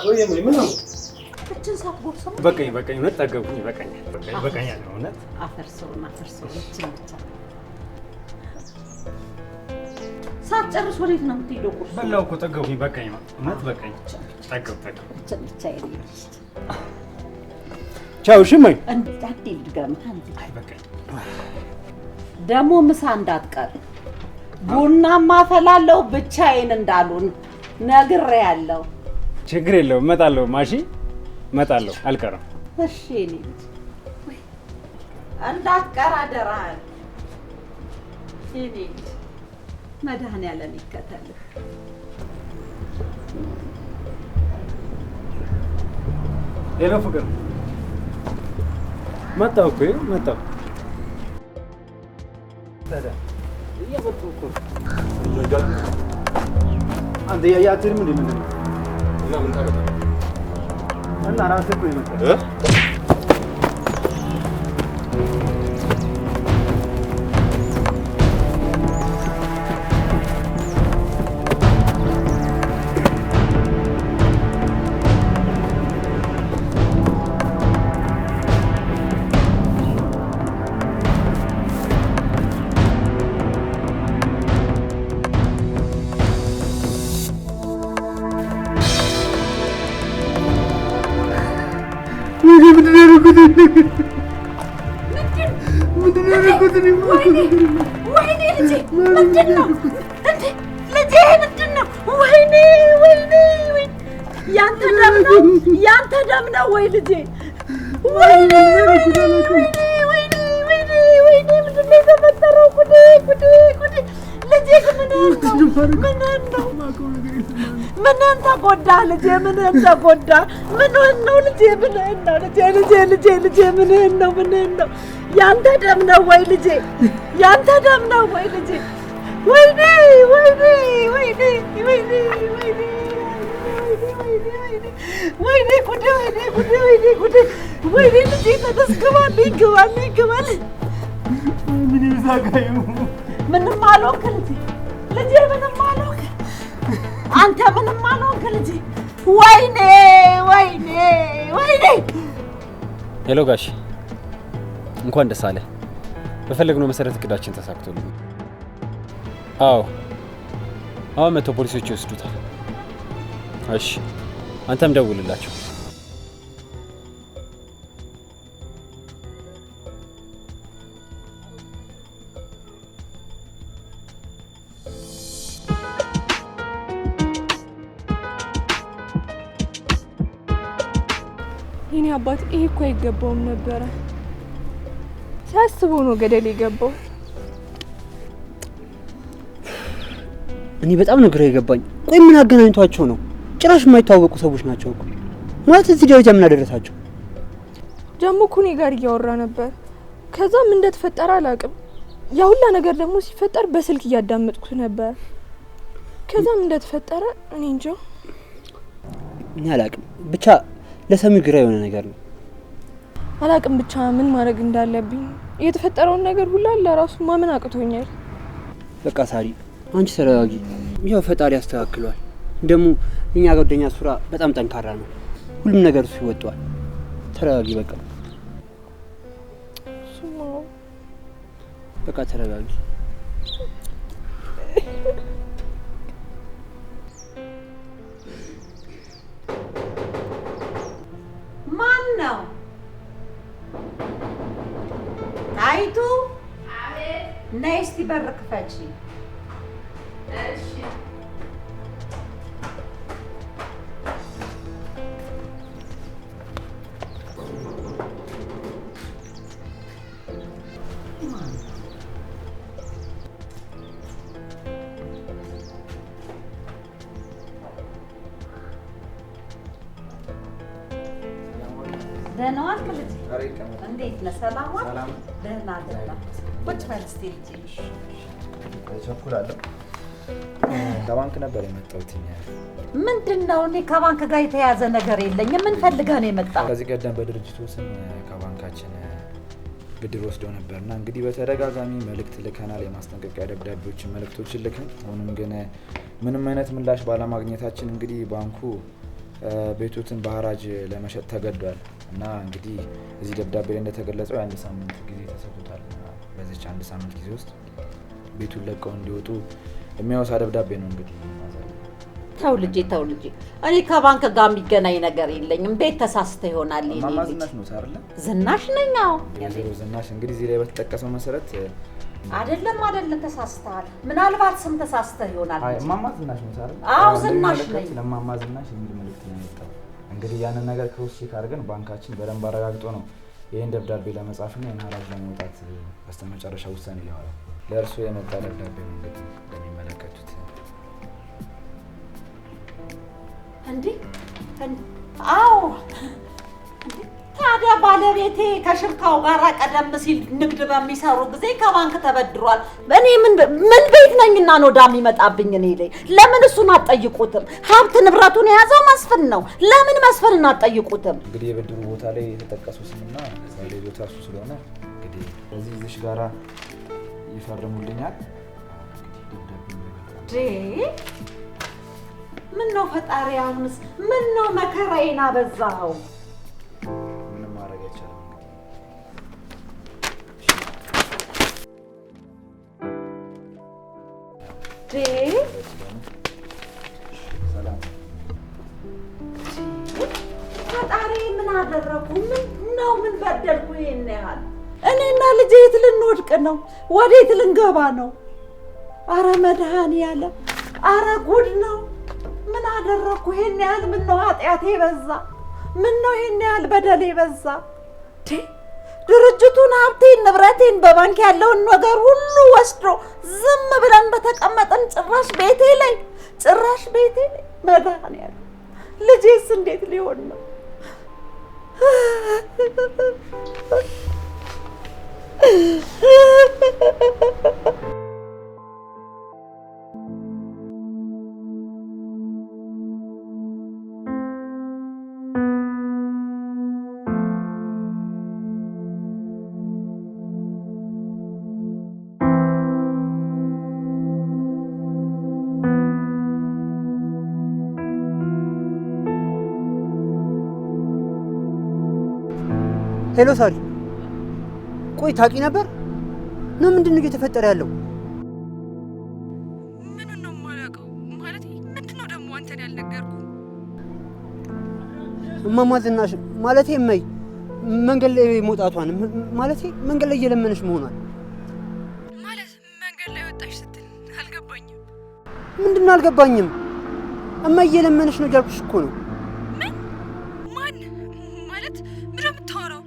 ወይ ምን ነው እችን ሳትጎርሰ በቃኝ እውነት ጠገብኩኝ በቃኝ ያለው እውነት አፈርሰው እችን ብቻ ሳትጨርስ ወዴት ነው የምትሄደው? ቁርስ በላው እኮ ጠገብኩኝ በቃኝ እውነት በቃኝ ጠገብኩ እችን ብቻ ይልሽ ቻው ሽመኝ እንዳት ይድጋምታ አይ በቃኝ ደሞ ምሳ እንዳትቀር ቡና ማፈላለው ብቻዬን እንዳሉን ነግሬያለሁ። ችግር የለውም እመጣለሁ ማሺ እመጣለሁ አልቀርም። እሺ ልጅ ወይ እንዳትቀር አደራህን። ልጅ መድኃኒዓለም ይከተልህ። ሄሎ ፍቅር መጣሁ እኮ መጣሁ። ታዲያ እየመጡ እኮ አንተ ያያትም እንደ ምንድን ነው እና ምን ታደርጋለህ? እና ራስህ እኮ ይመጣል ያንተ ደም ነው ወይ ልጄ? ወይኔ ምንድን ነው የተፈጠረው? ጉዴ ልጄ ምንህን ተጎዳህ ልጄ? ምንህን ተጎዳ? ምንህን ነው ልጄ? ምንህን ነው ልጄ? ምንህን ነው? ያንተ ደም ነው ወይ ልጄ? ያንተ ደም ነው ወይ ልጄ? ወይኔ ጉዴ ልጄ ተነስ፣ ግባልኝ። ምን ይዛጋዩ? ምንም አልሆንክ ልጄ ምንም አልሆንክ። አንተ ምንም አልሆንክ ልጄ። ወይኔ ሄሎ ጋሽ እንኳን ደስ አለ። በፈለግነው መሰረት እቅዳችን ተሳክቶልኝ። አዎ አሁን መቶ ፖሊሶች ይወስዱታል። እሺ አንተም ደውልላቸው። የኔ አባት ይሄ እኮ አይገባውም ነበረ። ሳስበው ነው ገደል የገባው። እኔ በጣም ነው ግራ የገባኝ። ቆይ ምን አገናኝቷቸው ነው? ጭራሽ የማይተዋወቁ ሰዎች ናቸው እኮ። ማለት እዚህ ደረጃ ምን አደረሳቸው? ጀሙ እኮ እኔ ጋር እያወራ ነበር። ከዛ ምን እንደተፈጠረ አላውቅም። ያ ሁላ ነገር ደግሞ ሲፈጠር በስልክ እያዳመጥኩት ነበር። ከዛ ምን እንደተፈጠረ እኔ እንጃ። እኔ አላውቅም። ብቻ ለሰሚው ግራ የሆነ ነገር ነው። አላውቅም ብቻ ምን ማድረግ እንዳለብኝ። የተፈጠረውን ነገር ሁላ ለራሱ ማመን አቅቶኛል። በቃ ሳሪ አንቺ ተረጋጊ። ያው ፈጣሪ ያስተካክሏል። ደግሞ እኛ ጓደኛ ሱራ በጣም ጠንካራ ነው። ሁሉም ነገር እሱ ይወጣዋል። ተረጋጊ በቃ በቃ ተረጋጊ። ማን ነው? አይቱ አቤት። ነይ እስቲ በር ክፈቺ። እሺ ደህና ዋልክ ልጄ? እንዴት ነህ? ሰላም ዋልክ? ደህና ቁጭ በል እስኪ ልጄ። እቸኩላለሁ። ከባንክ ነበር የመጣሁት። ምንድን ነው? እኔ ከባንክ ጋር የተያዘ ነገር የለኝም። ምን ፈልገህ ነው የመጣው? ከዚህ ቀደም በድርጅቱ ስም ከባንካችን ብድር ወስደው ነበርና እንግዲህ በተደጋጋሚ መልእክት ልከናል፣ የማስጠንቀቂያ ደብዳቤዎችን መልእክቶችን ልከን ሆኖም ግን ምንም አይነት ምላሽ ባለማግኘታችን እንግዲህ ባንኩ ቤቱትን በሐራጅ ለመሸጥ ተገዷል እና እንግዲህ እዚህ ደብዳቤ ላይ እንደተገለጸው የአንድ ሳምንት ጊዜ ተሰጥቶታል። በዚች አንድ ሳምንት ጊዜ ውስጥ ቤቱን ለቀው እንዲወጡ የሚያወሳ ደብዳቤ ነው እንግዲህ። ተው ልጄ እኔ ከባንክ ጋር የሚገናኝ ነገር የለኝም። ቤት ተሳስተ ይሆናል። ማማ ዝናሽ ነው አይደል? ዝናሽ ነኝ። አዎ የዘሮ ዝናሽ እንግዲህ እዚህ ላይ በተጠቀሰው መሰረት አይደለም ተሳስተሃል። ምናልባት ስም ተሳስተ ይሆናል። አይ ማማ ዝናሽ ነው አይደል? አዎ ዝናሽ ነኝ። ለማማ ዝናሽ የሚል መልእክት ነው የመጣው። እንግዲህ ያንን ነገር ክሮስ ቼክ አድርገን ባንካችን በደንብ አረጋግጦ ነው ይሄን ደብዳቤ ለመጻፍና ይሄን ሐራጅ ለማውጣት በስተመጨረሻ ውሳኔ ያወጣው። ለእርሱ የመጣ ደብዳቤ ነው እንግዲህ እንደሚመለከቱት። እንዴ አዎ ታዲያ ባለቤቴ ከሽርካው ጋር ቀደም ሲል ንግድ በሚሰሩ ጊዜ ከባንክ ተበድሯል። እኔ ምን ቤት ነኝና ነው ዳም ይመጣብኝ እኔ ላይ? ለምን እሱን አትጠይቁትም? ሀብት ንብረቱን የያዘው መስፍን ነው። ለምን መስፍንን አትጠይቁትም? እንግዲህ የብድሩ ቦታ ላይ የተጠቀሰው ስምና እዛ ላይ ቦታ እሱ ስለሆነ እንግዲህ በዚህ እዚህ ጋራ ይፈርሙልኛል። ምን ነው ፈጣሪ፣ አሁንስ ምን ነው መከራዬን አበዛኸው? ምንም ማድረግ አይቻልም። ሰላም ፈጣሪ፣ ምን አደረኩ? ምን በደልኩ? ይሄን ያህል እኔና ልጄ የት ልንወድቅ ነው? ወዴት ልንገባ ነው? አረ መድኃኒዓለም፣ አረ ጉድ ነው። ምን አደረኩ? ይሄን ያህል ምን ነው ኃጢአቴ በዛ? ምን ነው ይሄን ያህል በደሌ በዛ? ድርጅቱን፣ ሀብቴን፣ ንብረቴን፣ በባንክ ያለውን ነገር ሁሉ ወስዶ ዝም ብለን በተቀመጠን ጭራሽ ቤቴ ላይ መድኃኒዓለም፣ ልጄስ እንዴት ሊሆን ነው? ሄሎ ሳሪ፣ ቆይ ታውቂ ነበር ነው? ምንድን ነው እየተፈጠረ ያለው? ምን ነው የማላውቀው? ማለት ምንድን ነው ደግሞ አንተን ያልነገርኩ? እማማ ዝናሽ ማለቴ እመይ መንገድ ላይ መውጣቷን ማለቴ መንገድ ላይ እየለመነች መሆኗን ማለት መንገድ ላይ ወጣሽ ስትል አልገባኝም። ምንድን ነው አልገባኝም? እማይ እየለመነች ነው እያልኩሽ እኮ ነው። ምን? ማን? ማለት ምንድን ነው የምታወራው?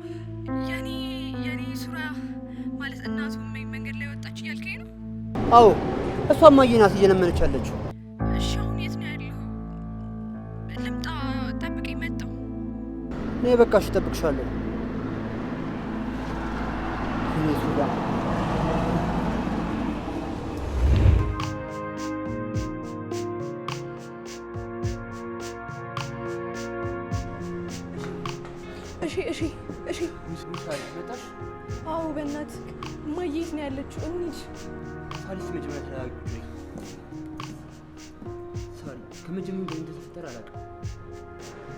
የኔ ሱራ ማለት እናቱ መንገድ ላይ ወጣች እያልከኝ ነው? አዎ እሷ እማዬ ናት እየለመነች ያለችው። እሺ አሁን የት ነው ያለው? ልምጣ? ጠብቀኝ፣ መጣሁ። እኔ በቃ እሺ እጠብቅሻለሁ። እሺ መጣሽ? አዎ በእናትህ እማዬ የት ነው ያለችው? እንሂድ። ሳሊስ መጀመሪያ ተረጋግጪ። ሳሊ ከመጀመሪያው እንደተፈጠረ አላውቅም፣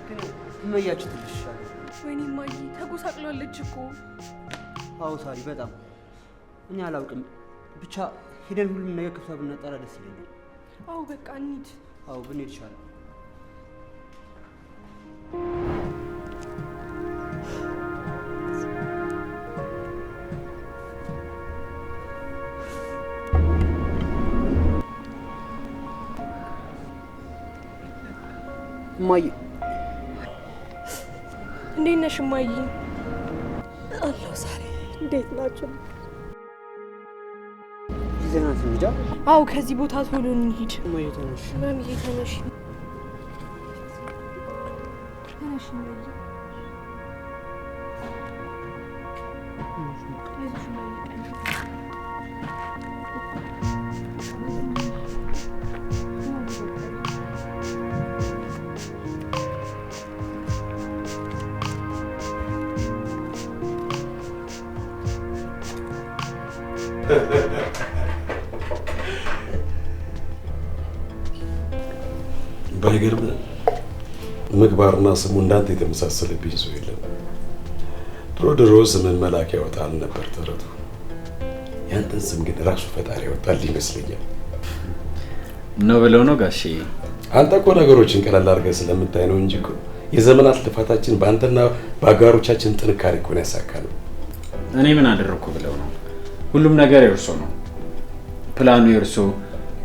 ግን እማያችሁ ትልሻል። ወይኔ እማዬ ተጎሳቅላለች እኮ። አዎ ሳሊ በጣም እኔ አላውቅም፣ ብቻ ሄደን ሁሉም ነገር ከሷ ብናጣራ ደስ ይለኛል። አዎ በቃ እንሂድ። አዎ ብንሄድ ይሻላል። እማዬ እንዴት ነሽ እማዬ? አለሁ ሳሪ፣ እንዴት ናችሁ? ጊዜናት እንጃ። አዎ ከዚህ ቦታ ቶሎ እንሂድ። እማዬ ተነሽ። ማሚዬ ተነሽ። ተነሽ እማዬ። አይዞሽ እማዬ። ባይገርም ምግባርና ስሙ እንዳንተ የተመሳሰለብኝ ሰው የለም። ድሮ ስምን መልአክ ያወጣል ነበር ተረቱ። ያንተን ስም ግን ራሱ ፈጣሪ ያወጣል ይመስለኛል። ነው ብለው ነው ጋሼ? አንተ እኮ ነገሮችን ቀላል አድርገህ ስለምታይ ነው እንጂ እኮ የዘመናት ልፋታችን በአንተና በአጋሮቻችን ጥንካሬ እኮ ነው ያሳካነው። እኔ ምን አደረኩ ብለው ነው? ሁሉም ነገር የእርሶ ነው። ፕላኑ የእርሶ፣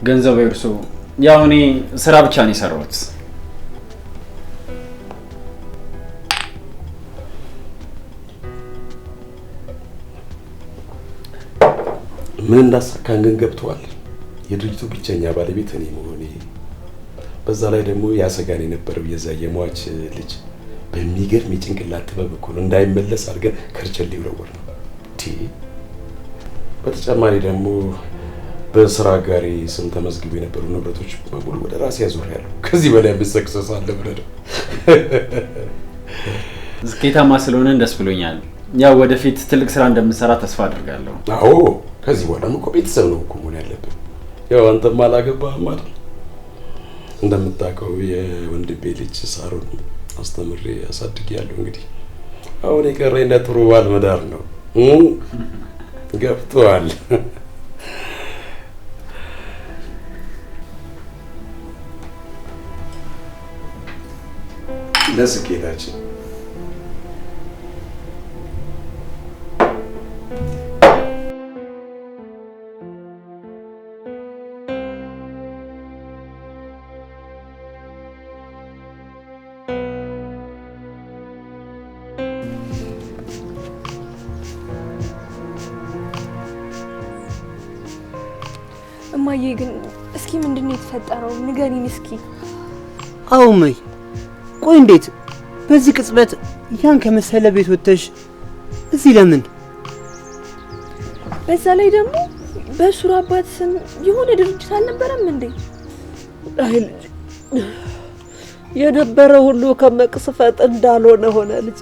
ገንዘቡ የእርሶ። ያው እኔ ስራ ብቻ ነው የሰራሁት። ምን እንዳሳካን ግን ገብቷል። የድርጅቱ ብቸኛ ባለቤት እኔ መሆኔ፣ በዛ ላይ ደግሞ ያሰጋን የነበረው የዛ የሟች ልጅ በሚገርም የጭንቅላት ጥበብ እኮ ነው እንዳይመለስ አድርገን ከርቸሌ ይወረወር ነው። በተጨማሪ ደግሞ በስራ ጋሪ ስም ተመዝግበው የነበሩ ንብረቶች በሙሉ ወደ ራሴ ያዞርያለሁ። ከዚህ በላይ ሰክሰስ አለ ብለህ ነው? ስኬታማ ስለሆነ ደስ ብሎኛል። ያው ወደፊት ትልቅ ስራ እንደምንሰራ ተስፋ አድርጋለሁ። አዎ ከዚህ በኋላም እኮ ቤተሰብ ነው እኮ መሆን ያለብን። ያው አንተም አላገባህም አይደል? እንደምታውቀው የወንድሜ ልጅ ሳሩን አስተምሬ አሳድጌያለሁ። እንግዲህ አሁን የቀረኝ ለጥሩ ባል መዳር ነው። ገብቶሃል? ለስኬታችን እማዬ ግን እስኪ ምንድነው የተፈጠረው? ንገሪኝ እስኪ። አዎ እማዬ፣ ቆይ እንዴት በዚህ ቅጽበት ያን ከመሰለ ቤት ወጥተሽ እዚህ ለምን? በዛ ላይ ደግሞ በሱራ አባት ስም የሆነ ድርጅት አልነበረም እንዴ? አይ ልጅ የነበረ ሁሉ ከመቅስፈት እንዳልሆነ ሆነ ልጄ።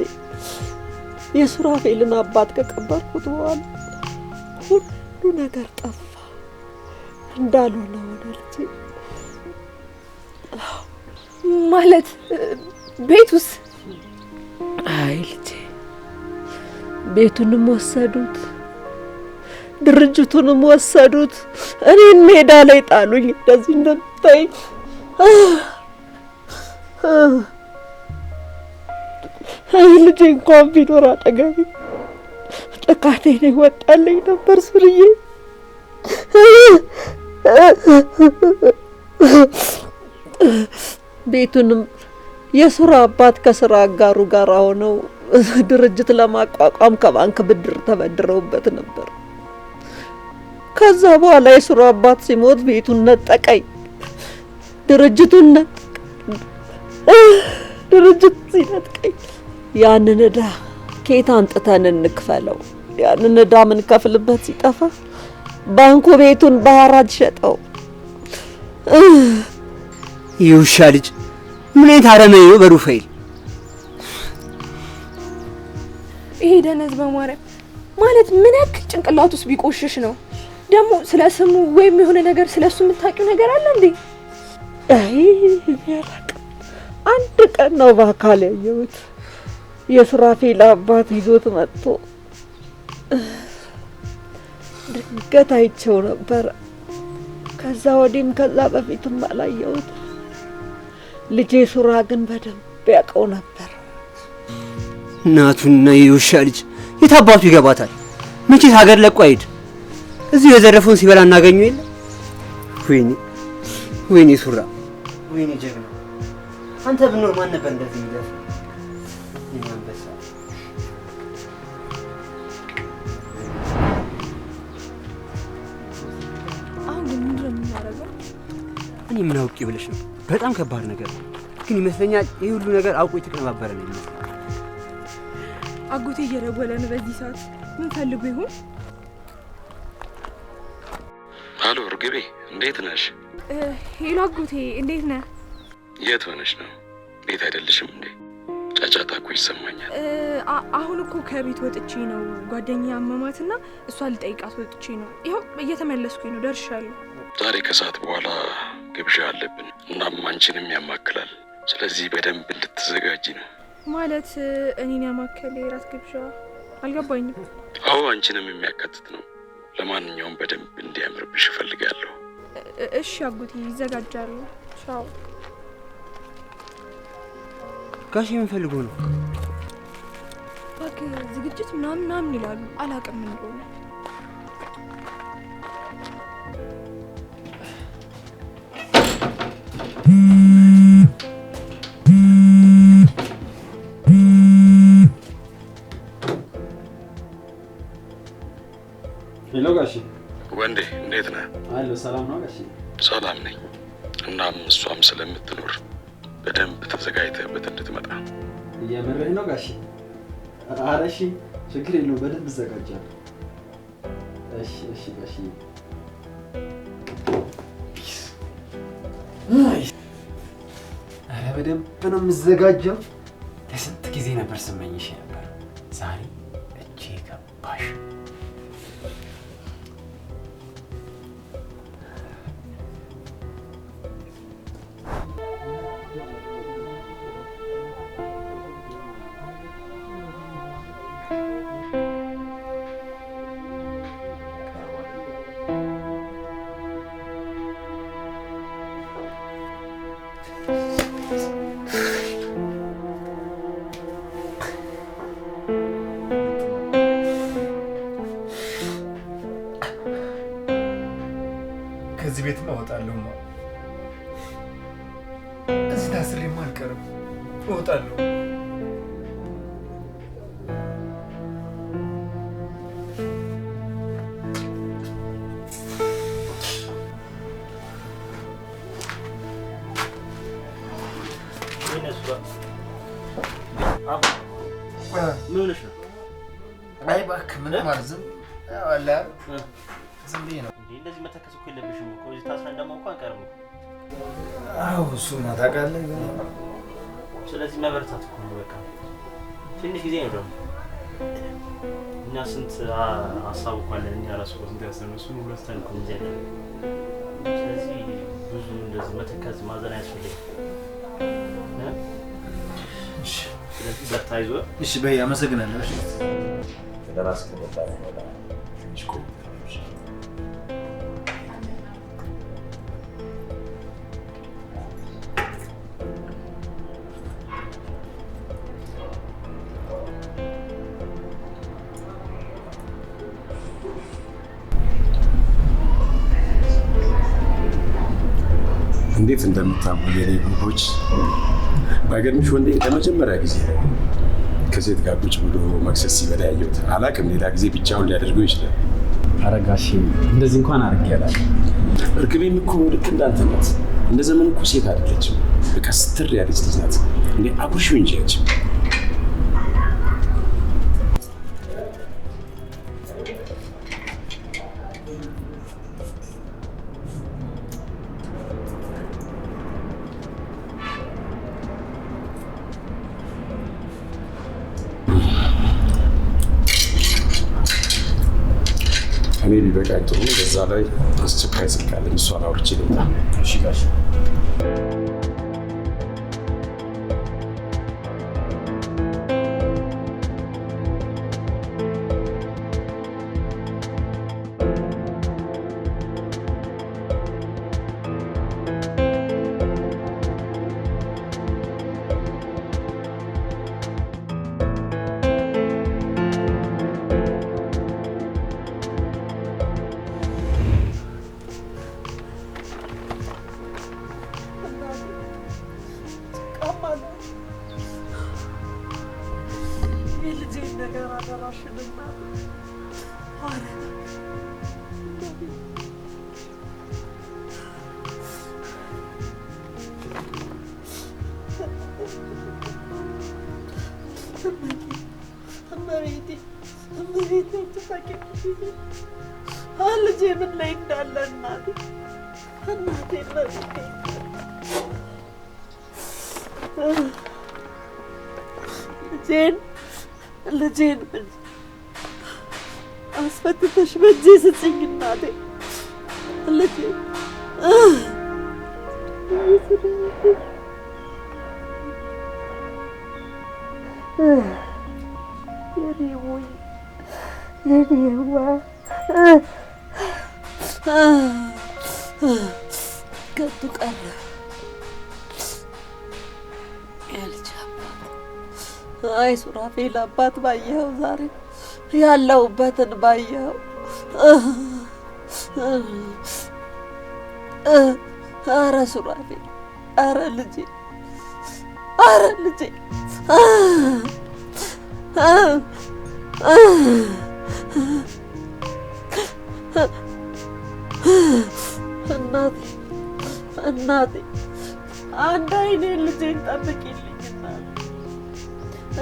የሱራፌልን አባት ከቀበርኩት በኋላ ሁሉ ነገር ጠፋ፣ እንዳልሆነ ሆነ ልጄ። ማለት ቤቱስ? አይ ልጄ ቤቱንም ወሰዱት፣ ድርጅቱንም ወሰዱት፣ እኔን ሜዳ ላይ ጣሉኝ። እንደዚህ እንደምታይ አይ ልጄ እንኳን ቢኖር አጠገቤ ጥቃቴን ይወጣልኝ ነበር ሱርዬ። ቤቱንም የሱራ አባት ከስራ አጋሩ ጋር ሆነው ድርጅት ለማቋቋም ከባንክ ብድር ተበድረውበት ነበር። ከዛ በኋላ የሱራ አባት ሲሞት ቤቱን ነጠቀኝ፣ ድርጅቱን ነጠቀኝ። ድርጅት ሲነጥቀኝ ያንን ዕዳ ከየት አንጥተን እንክፈለው? ያንን ዕዳ ምን ከፍልበት ሲጠፋ ባንኩ ቤቱን በሐራጅ ሸጠው። ይውሻ ልጅ ምን አይነት አረመኔ ነው በሩፋኤል። ይሄ ደነዝ በማርያም ማለት ምን ያክል ጭንቅላት ውስጥ ቢቆሽሽ ነው ደግሞ ስለ ስሙ ወይም የሆነ ነገር ስለሱ የምታውቂው ነገር አለ እንዴ? አይ ያላቅም። አንድ ቀን ነው በአካል ያየሁት። የሱራፌል አባት ይዞት መጥቶ ድንገት አይቼው ነበረ። ከዛ ወዲህም ከዛ በፊትም አላየሁት። ልጄ ሱራ ግን በደንብ ያውቀው ነበር። እናቱና የውሻ ልጅ የት አባቱ ይገባታል? መቼስ ሀገር ለቆ አይሄድ። እዚሁ የዘረፈውን ሲበላ እናገኘው የለ። ወይኔ ሱራ፣ ወይኔ ጀግና። አንተ ብኖር ማን ነበር እንደዚህ የሚደርስ? አንበሳ። አሁን ግን ምንድን ነው የምናደርገው? እኔ ምን አውቄ ብለሽ ነው? በጣም ከባድ ነገር ግን ይመስለኛል። ይህ ሁሉ ነገር አውቆ የተቀነባበረ ነው ይመስላል። አጎቴ እየደወለ ነው በዚህ ሰዓት። ምን ፈልጉ ይሆን? አሎ እርግቤ፣ እንዴት ነሽ? ሄሎ አጎቴ፣ እንዴት ነህ? የት ሆነሽ ነው? ቤት አይደለሽም እንዴ? ጫጫታ እኮ ይሰማኛል። አሁን እኮ ከቤት ወጥቼ ነው ጓደኛዬ አመማትና እሷ ልጠይቃት ወጥቼ ነው። ይኸው እየተመለስኩኝ ነው፣ ደርሻለሁ። ዛሬ ከሰዓት በኋላ ግብዣ አለብን፣ እናም አንቺንም ያማክላል። ስለዚህ በደንብ እንድትዘጋጂ ነው። ማለት እኔን ያማከለ የራት ግብዣ? አልገባኝም። አዎ አንቺንም የሚያካትት ነው። ለማንኛውም በደንብ እንዲያምርብሽ እፈልጋለሁ። እሺ አጎቴ፣ ይዘጋጃሉ። ቻው። ጋሽ ምን ፈልጎ ነው? እባክህ ዝግጅት ምናምን ይላሉ። አላውቅም ምን እንደሆነ። ሄሎ ጋሽ። ወንዴ እንዴት ነህ? አሎ ሰላም ነው ጋሽ? ሰላም ነኝ። እናም እሷም ስለምትኖር በደንብ ተዘጋጅተህበት እንድትመጣ። እየመረህ ነው ጋሽ? ኧረ እሺ ችግር የለውም፣ በደንብ እዘጋጃለሁ። እሺ ጋሽ። ኧረ በደንብ ነው የምዘጋጀው። ለስንት ጊዜ ነበር ስመኝሽ ነበር። ዛሬ እጄ ገባሽ። ከዚህ ቤት እወጣለሁ። እዚህ ታስሬማ አልቀርም። እወጣለሁ። ምን ሆነሽ ነው? አይ እባክህ ምንም አልዝም። አለ ዝም ብዬ ነው። እንደዚህ መተከስ እኮ የለብሽም እኮ እዚህ ታስራ እንደማውቀ አንቀርም። አዎ እሱማ ታውቃለህ። ስለዚህ መበረታት እኮ ነው በቃ። ትንሽ ጊዜ ነው ደግሞ እኛ ስንት ሀሳብ እኮ አለን። እኛ ራሱ ስንት ያሰብነው እሱን ረስተን እኮ እዚህ ያለን። ስለዚህ ብዙ እንደዚህ መተከዝ ማዘን አያስፈልግም። ስለዚህ በርታ፣ ይዞህ። እሺ በይ፣ አመሰግናለሁ። እሺ ለራስህ ከመጣ ነው እሺ። እንዴት እንደምታውቁ የኔ ጉቦች ባይገርምሽ ወንዴ ለመጀመሪያ ጊዜ ከሴት ጋር ቁጭ ብሎ መክሰስ ሲበላ ያየሁት። አላውቅም ሌላ ጊዜ ብቻውን ሊያደርገው ይችላል። ኧረ ጋሼ እንደዚህ እንኳን አድርጌ አላውቅም። እርግቤም እኮ ልክ እንዳንተ ናት። እንደ ዘመን እኮ ሴት አይደለችም። በቃ ስትር ያለች ልጅ ናት። እንዴ አጉርሺው እንጂ አንቺ። እኔ ቢበቃኝ ጥሩ ነው። በዛ ላይ አስቸኳይ ስልክ አለኝ፣ እሷን አውርቼ ልምጣ። እሺ ጋሽ። ልጄ ምን ላይ እንዳለ እናቴ ልጄን አስፈትተሽ በእጄ ስጭኝ እናቴ። ልጄን ከቱ ቀረ የልጅ አባት። አይ ሱራፌል አባት ባየኸው ዛሬ ያለሁበትን ባየኸው። አረ ሱራፌል፣ አረ ልጄ፣ አረ ልጄ እናቴ እናቴ አንድ አይኔን ልጄን ጠብቂልኝ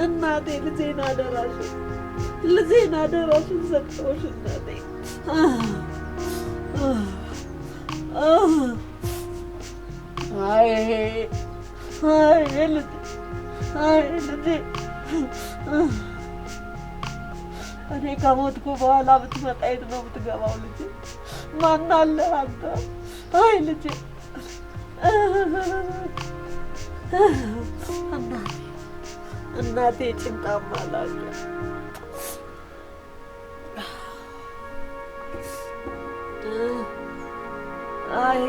እናቴ። ልጄን አደራሽን፣ ልጄን አደራሽን ሰጠሁሽ እናቴ። አይ ልጄ፣ አይ ልጄ፣ እኔ ከሞትኩ በኋላ ብትመጣ የት ነው የምትገባው ልጄ? ማን አለ አንተ? አይ ልጄ፣ እናቴ ጭንቃማ ላለ አይ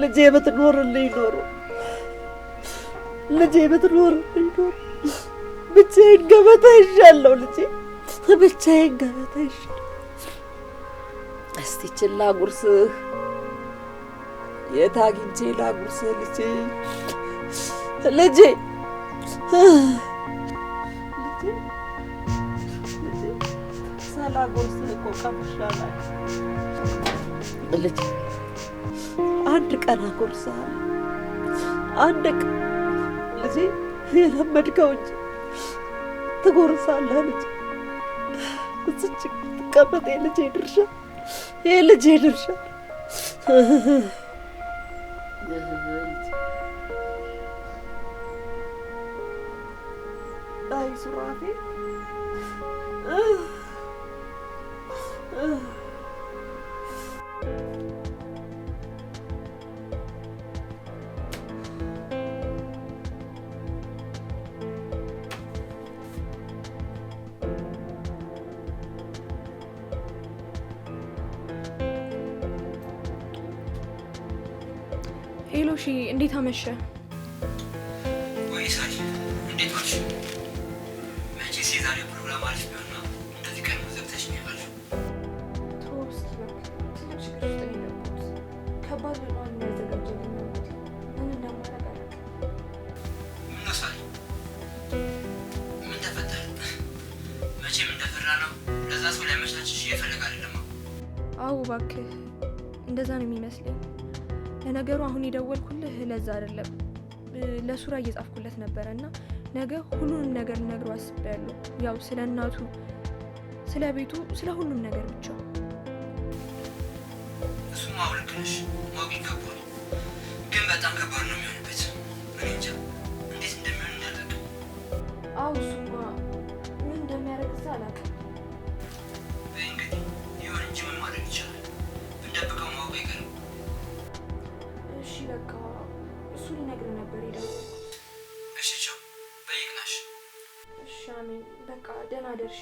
ልጄ ብትኖርልኝ ኖሮ ልጄ ብትኖርልኝ ኖሮ ብቻዬን ገበታ ይዣለሁ ልጄ፣ ብቻዬን ገበታ ይዣለሁ። እስቲ ችላ ላጉርስህ፣ የት አግኝቼ ላጉርስህ ልጄ፣ ልጄ ሳላጉርስህ እኮ ቀምሻለሁ ልጄ። አንድ ቀን አጎርሳለሁ፣ አንድ ቀን ልጄ። የለመድከው እንጂ ትጎርሳለህ ልጄ። እዚች ትቀመጥ የልጄ ድርሻ፣ የልጄ ድርሻ። አይ ሱራፌል፣ ሄሎሺ፣ እንዴት አመሸ? ወይ ሳሪ፣ እንዴት ዋልሽ? መቼስ የዛሬ ፕሮግራም አሪፍ ቢሆን ነው እንደዚህ ቀን ዘግተሽ ነው ያልሽው። ቶስ ትልቅ ችግር ውስጥ ነው የገባሁት። ከባድ ነው የሚያዘጋጀልኝ ነው። ምን እንደማደርግ አላውቅም። ምን ነው ሳሪ፣ ምን ተፈጠረ? መቼም እንደፈራ ነው ለዛ ሰው ሊያመቻችሽ እየፈለገ አይደለም። አዎ እባክህ፣ እንደዛ ነው የሚመስለኝ። ለነገሩ አሁን የደወልኩልህ ለዛ አይደለም፣ ለሱራ እየጻፍኩለት ነበረ እና ነገ ሁሉንም ነገር ልነግረው አስቤያለሁ። ያው ስለ እናቱ፣ ስለ ቤቱ፣ ስለ ሁሉም ነገር ብቻ። እሱማ ልክ ነሽ፣ ማወቅ ይገባል። ግን በጣም ከባድ ነው የሚሆንበት። እኔ እንጃ እንዴት እንደሚሆን አላውቅም። አዎ እሱማ ምን እንደሚያደርግ እዛ አላውቅም። እንግዲህ ይሁን እንጂ ምን ማድረግ ይቻላል? ብንደብቀው ማወቅ አይቀርም። እሺ በቃ እሱ ሊነግርህ ነበር የደወልኩት። እሺ ቻው፣ በይቅናሽ። እሺ አሜን። በቃ ደህና ደርሺ።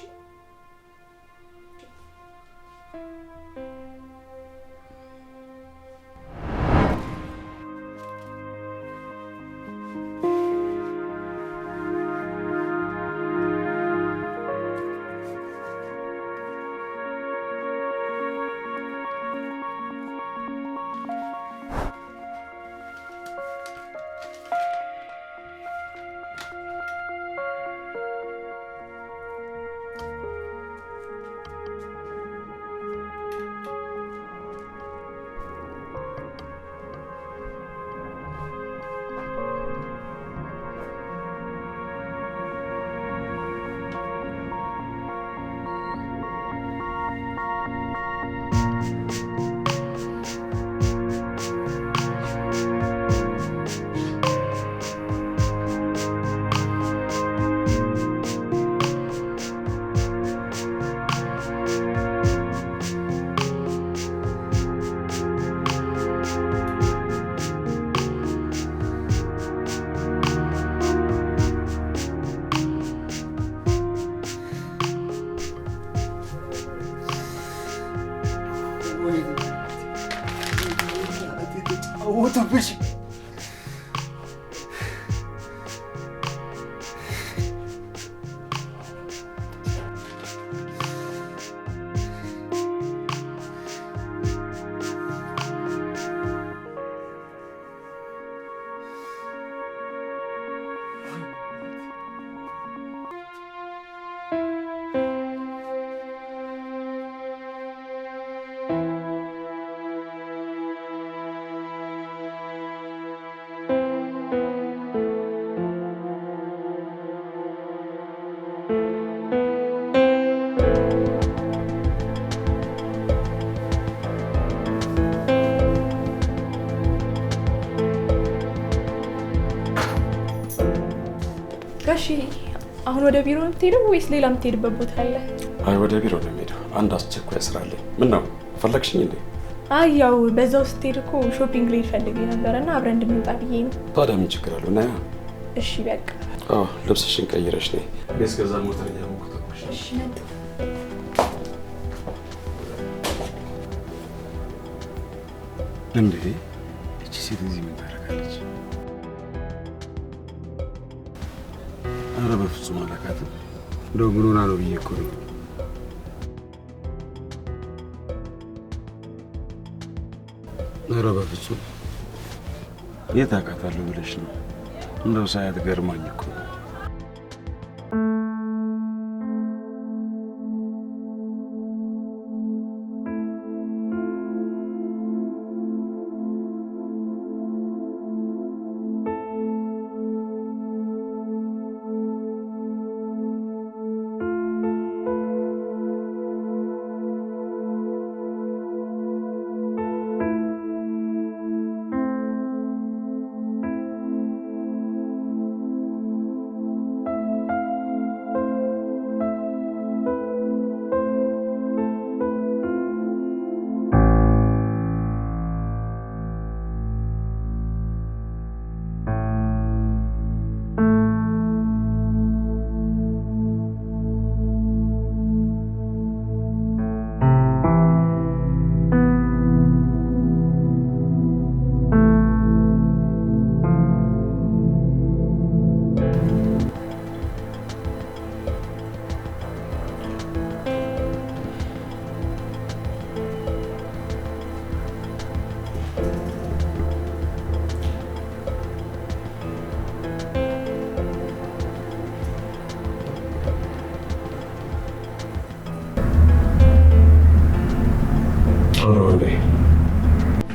ውጡብሽ። ጋሺ አሁን ወደ ቢሮ የምትሄደው ወይስ ሌላ የምትሄድበት ቦታ አለ? አይ ወደ ቢሮ ነው የምሄደው። አንድ አስቸኳይ ስራ አለኝ። ምን ነው ፈለግሽኝ እንዴ? አይ ያው በዛው ስትሄድ እኮ ሾፒንግ ልሄድ ፈልጌ ነበርና አብረን እንድንወጣ ብዬ ነው። ታዲያ ምን ችግር አለው? ና እሺ በቃ ልብስሽን ቀይረሽ ነይ። ቤት ከዛ ሞተር እያሞኩት። እሺ ነጥ እንዴ እቺ ሴት እዚህ ምን ታደርጋለች? ኧረ በፍጹም አላውቃትም። እንደው ምን ሆና ነው ብዬ እኮ ነው። ኧረ በፍጹም የት አውቃታለሁ ብለሽ ነው? እንደው ሳያት ገርማኝ እኮ ነው።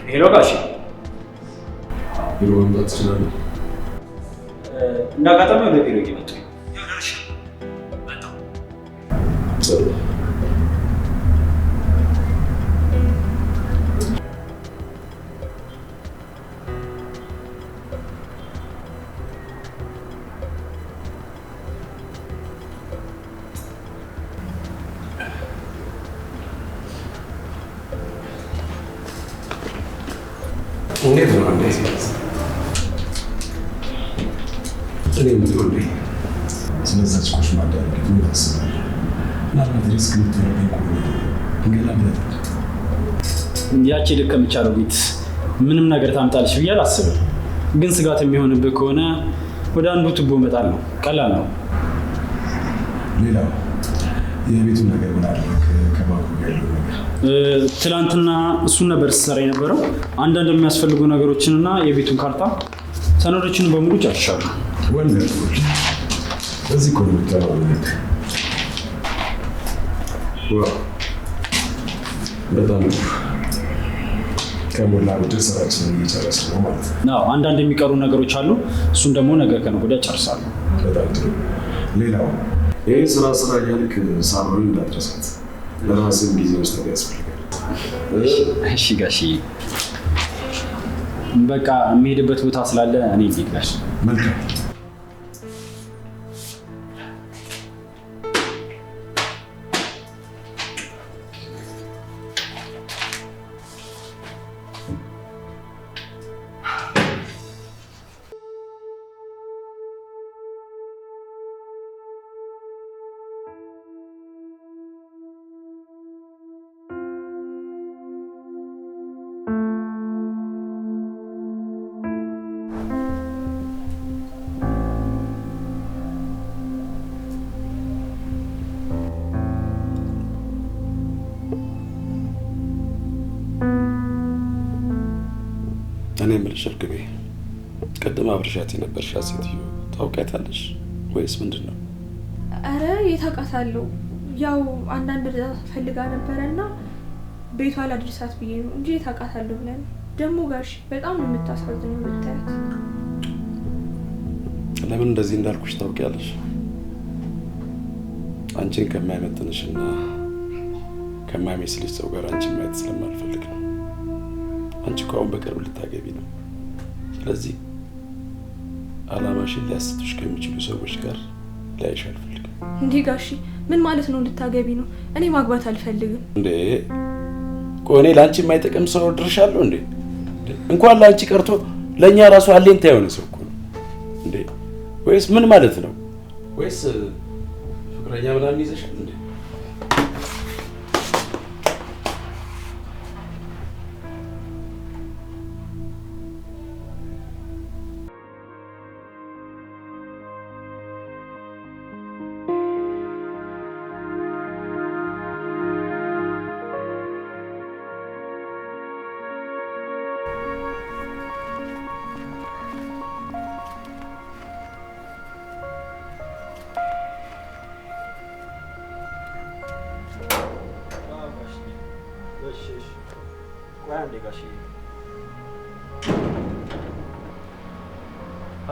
ሄሎ ጋሺ፣ ቢሮ መምጣት ትችላለህ? እንዳጋጣሚ ወደ ቢሮ እየመጡ ነው። እንዴት ነው እንዴ? እኔ ምትወልዴ ስለዛች ኮሽ ማዳረግ ምን ታስባለህ? ምናልባት ሪስክ የምትወረደኝ ከሆነ እንገላለን። ያቺ ደከመች አሮጊት ምንም ነገር ታምጣልሽ ብዬ አላስብም። ግን ስጋት የሚሆንብህ ከሆነ ወደ አንዱ ቱቦ መጣል ነው። ቀላል ነው። ሌላው የቤቱን ነገር ምን አደረግ? ከባንኩ ጋር ያለው ነገር ትላንትና እሱን ነበር ሲሰራ የነበረው። አንዳንድ የሚያስፈልጉ ነገሮችንና የቤቱን ካርታ ሰነዶችን በሙሉ ጨርሻለሁ። ወንደርፉል። በዚህ እኮ ነው የምትተማመነው። ዋው በጣም ከሞላ ጎደል ስራችንን እየጨረስን ነው ማለት ነው። አንዳንድ የሚቀሩ ነገሮች አሉ። እሱን ደግሞ ነገ ከነገ ወዲያ ጨርሳለሁ። በጣም ጥሩ። ሌላው ይህ ስራ እያልክ ሳሮን እንዳትረሳት። ለራስም ጊዜ መስጠት ያስፈልጋል። እሺ ጋሺ፣ በቃ የሚሄድበት ቦታ ስላለ እኔ ልሂድ ጋሽ። መልካም። እኔ የምልሽ እርግቤ፣ ቅድም አብረሻት የነበርሻት ሴትዮ ታውቂያታለሽ ወይስ ምንድን ነው? አረ የታውቃታለሁ። ያው አንዳንድ ፈልጋ ነበረና ቤቷ ላድርሳት ብዬ ነው እንጂ የታውቃታለሁ ብለን። ደግሞ ጋሽ በጣም ነው የምታሳዝነው ብታያት። ለምን እንደዚህ እንዳልኩሽ ታውቂያለሽ? አንቺን ከማይመጥንሽና ከማይመስልሽ ሰው ጋር አንቺን ማየት ስለማልፈልግ ነው። አንቺ እኮ አሁን በቅርብ ልታገቢ ነው። ስለዚህ አላማሽን ሊያስቱሽ ከሚችሉ ሰዎች ጋር ላይሽ አልፈልግም። እንዴ ጋሺ ምን ማለት ነው? ልታገቢ ነው? እኔ ማግባት አልፈልግም። እንዴ ቆኔ ለአንቺ የማይጠቅም ሰው ድርሻለሁ እንዴ? እንኳን ለአንቺ ቀርቶ ለእኛ ራሱ አለኝታ የሆነ ሰው እኮ ነው እንዴ። ወይስ ምን ማለት ነው? ወይስ ፍቅረኛ ምናምን ይዘሻል እንዴ?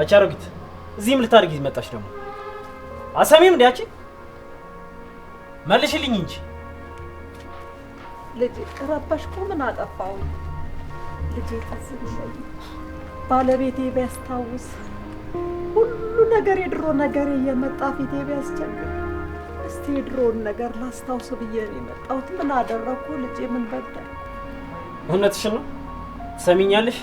አቻሮጊት እዚህም ልታርጊ መጣሽ ደግሞ? አሰሚም እንዴ? መልሽልኝ እንጂ ልጄ ረበሽኩ? ምን አጠፋው? ልጄ ተዝብለኝ ባለቤቴ ቢያስታውስ ሁሉ ነገር የድሮ ነገር እየመጣ ፊቴ ቢያስቸግር እስቲ የድሮውን ነገር ላስታውስ ብዬ ነው የመጣሁት። ምን አደረኩ ልጄ? ምን በደል? እውነትሽን ነው። ትሰሚኛለሽ?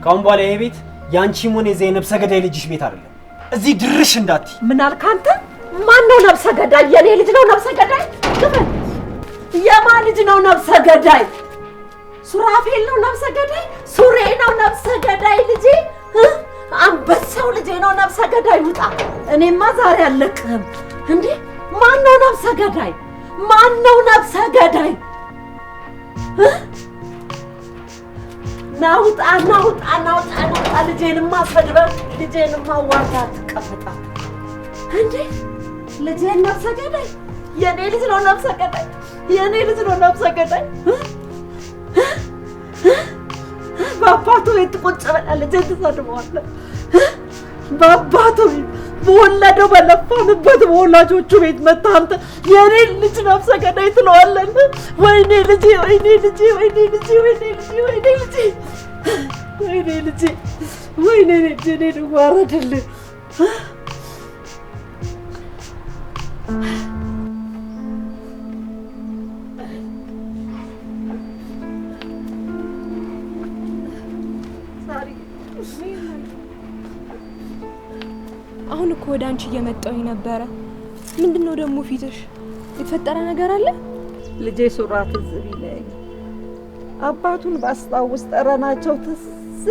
ካሁን በኋላ ይሄ ቤት ያንቺም ሆነ የዘይነብ ሰገዳይ ልጅሽ ቤት አይደለም። እዚህ ድርሽ እንዳትይ። ምን አልክ አንተ? ማን ነው ነብሰ ገዳይ? የኔ ልጅ ነው ነብሰ ገዳይ? የማን ልጅ ነው ነብሰ ገዳይ? ሱራፌል ነው ነብሰ ገዳይ? ሱሬ ነው ነብሰ ገዳይ? ልጄ አንበሳው ልጄ ነው ነብሰ ገዳይ? ውጣ! እኔማ ዛሬ አልለቅህም። እንዴ ማን ነው ነብሰ ገዳይ? ማን ነው ነብሰ ገዳይ? ናውጣ ናውጣ ናውጣ ናውጣ! ልጄንማ ሰድበህ ልጄንማ ዋርዳት ትቀመጣት እንዴ? ልጄን ነብሰ ገዳይ? የኔ ልጅ ነው ነብሰ ገዳይ? የኔ ልጅ ነው ነብሰ ገዳይ? በአባቱ ቤት ቁጭ ብለህ ልጄን ትሰድበዋለህ? በአባቱ ቤት በወለደው በለፋንበት በወላጆቹ ቤት መጥተህ አንተ የኔ ልጅ ነብሰ ገዳይ ትለዋለህ? ወይኔ ልጄ ወይኔ ልጄ ወይኔ ልጄ ወይኔ ልጄ ወይኔ ልጄ ወይኔ ልጄ ወይኔ ልጄ እኔ ልዋረድልህ። አሁን እኮ ወደ አንቺ እየመጣሁኝ ነበረ። ምንድነው ደግሞ ፊትሽ? የተፈጠረ ነገር አለ? ልጄ ሱራ ትዝ ቢለኝ አባቱን ባስታውስ ጠረናቸው ትዝ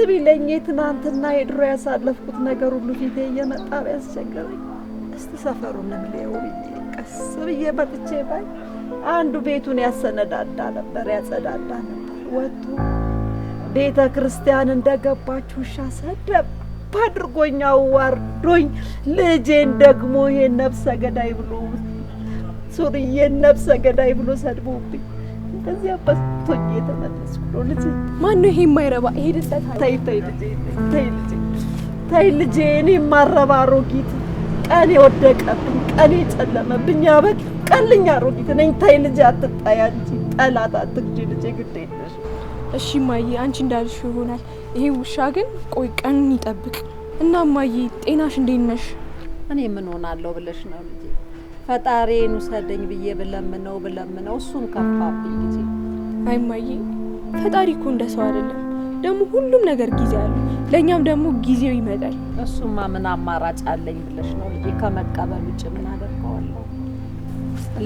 ቢለኝ የትናንትና የድሮ ያሳለፍኩት ነገር ሁሉ ፊቴ እየመጣ ቢያስቸግረኝ እስቲ ሰፈሩን እንለየው ብዬ ቀስ ብዬ መጥቼ ባይ አንዱ ቤቱን ያሰነዳዳ ነበር፣ ያጸዳዳ ነበር። ወጥቶ ቤተ ክርስቲያን እንደገባች ውሻ ሰደብ አድርጎኝ አዋርዶኝ ልጄን ደግሞ ይሄን ነብሰ ገዳይ ብሎ ሱርዬን ነብሰ ገዳይ ብሎ ሰድቦብኝ እንደዚህ አባቶኝ የተመለስኩ ነው። ልጄ ማን ነው ይሄ የማይረባ? ይሄ ደስታ ተይ ተይ ልጄ ተይ ልጄ ተይ ልጄ እኔ ማረባ አሮጊት ቀን የወደቀብኝ ቀን የጨለመብኝ አበቅ ቀልኛ አሮጊት ነኝ። ተይ ልጄ አትጣያ እንጂ ጠላት አትግጂ ልጄ ግድ የለሽ። እሺ ማዬ አንቺ እንዳልሽ ይሆናል። ይሄ ውሻ ግን ቆይ ቀኑን ይጠብቅ እና ማዬ ጤናሽ እንዴት ነሽ? እኔ ምን ሆናለሁ ብለሽ ነው ልጄ? ፈጣሪን ውሰደኝ ብዬ ብለምነው እሱን ከፋብኝ ልጄ። አይ ማዬ ፈጣሪ እኮ እንደ ሰው አይደለም። ደግሞ ሁሉም ነገር ጊዜ አለው። ለኛም ደግሞ ጊዜው ይመጣል። እሱማ ምን አማራጭ አለኝ ብለሽ ነው ልጄ? ከመቀበል ውጭ ምን አደርገዋለሁ?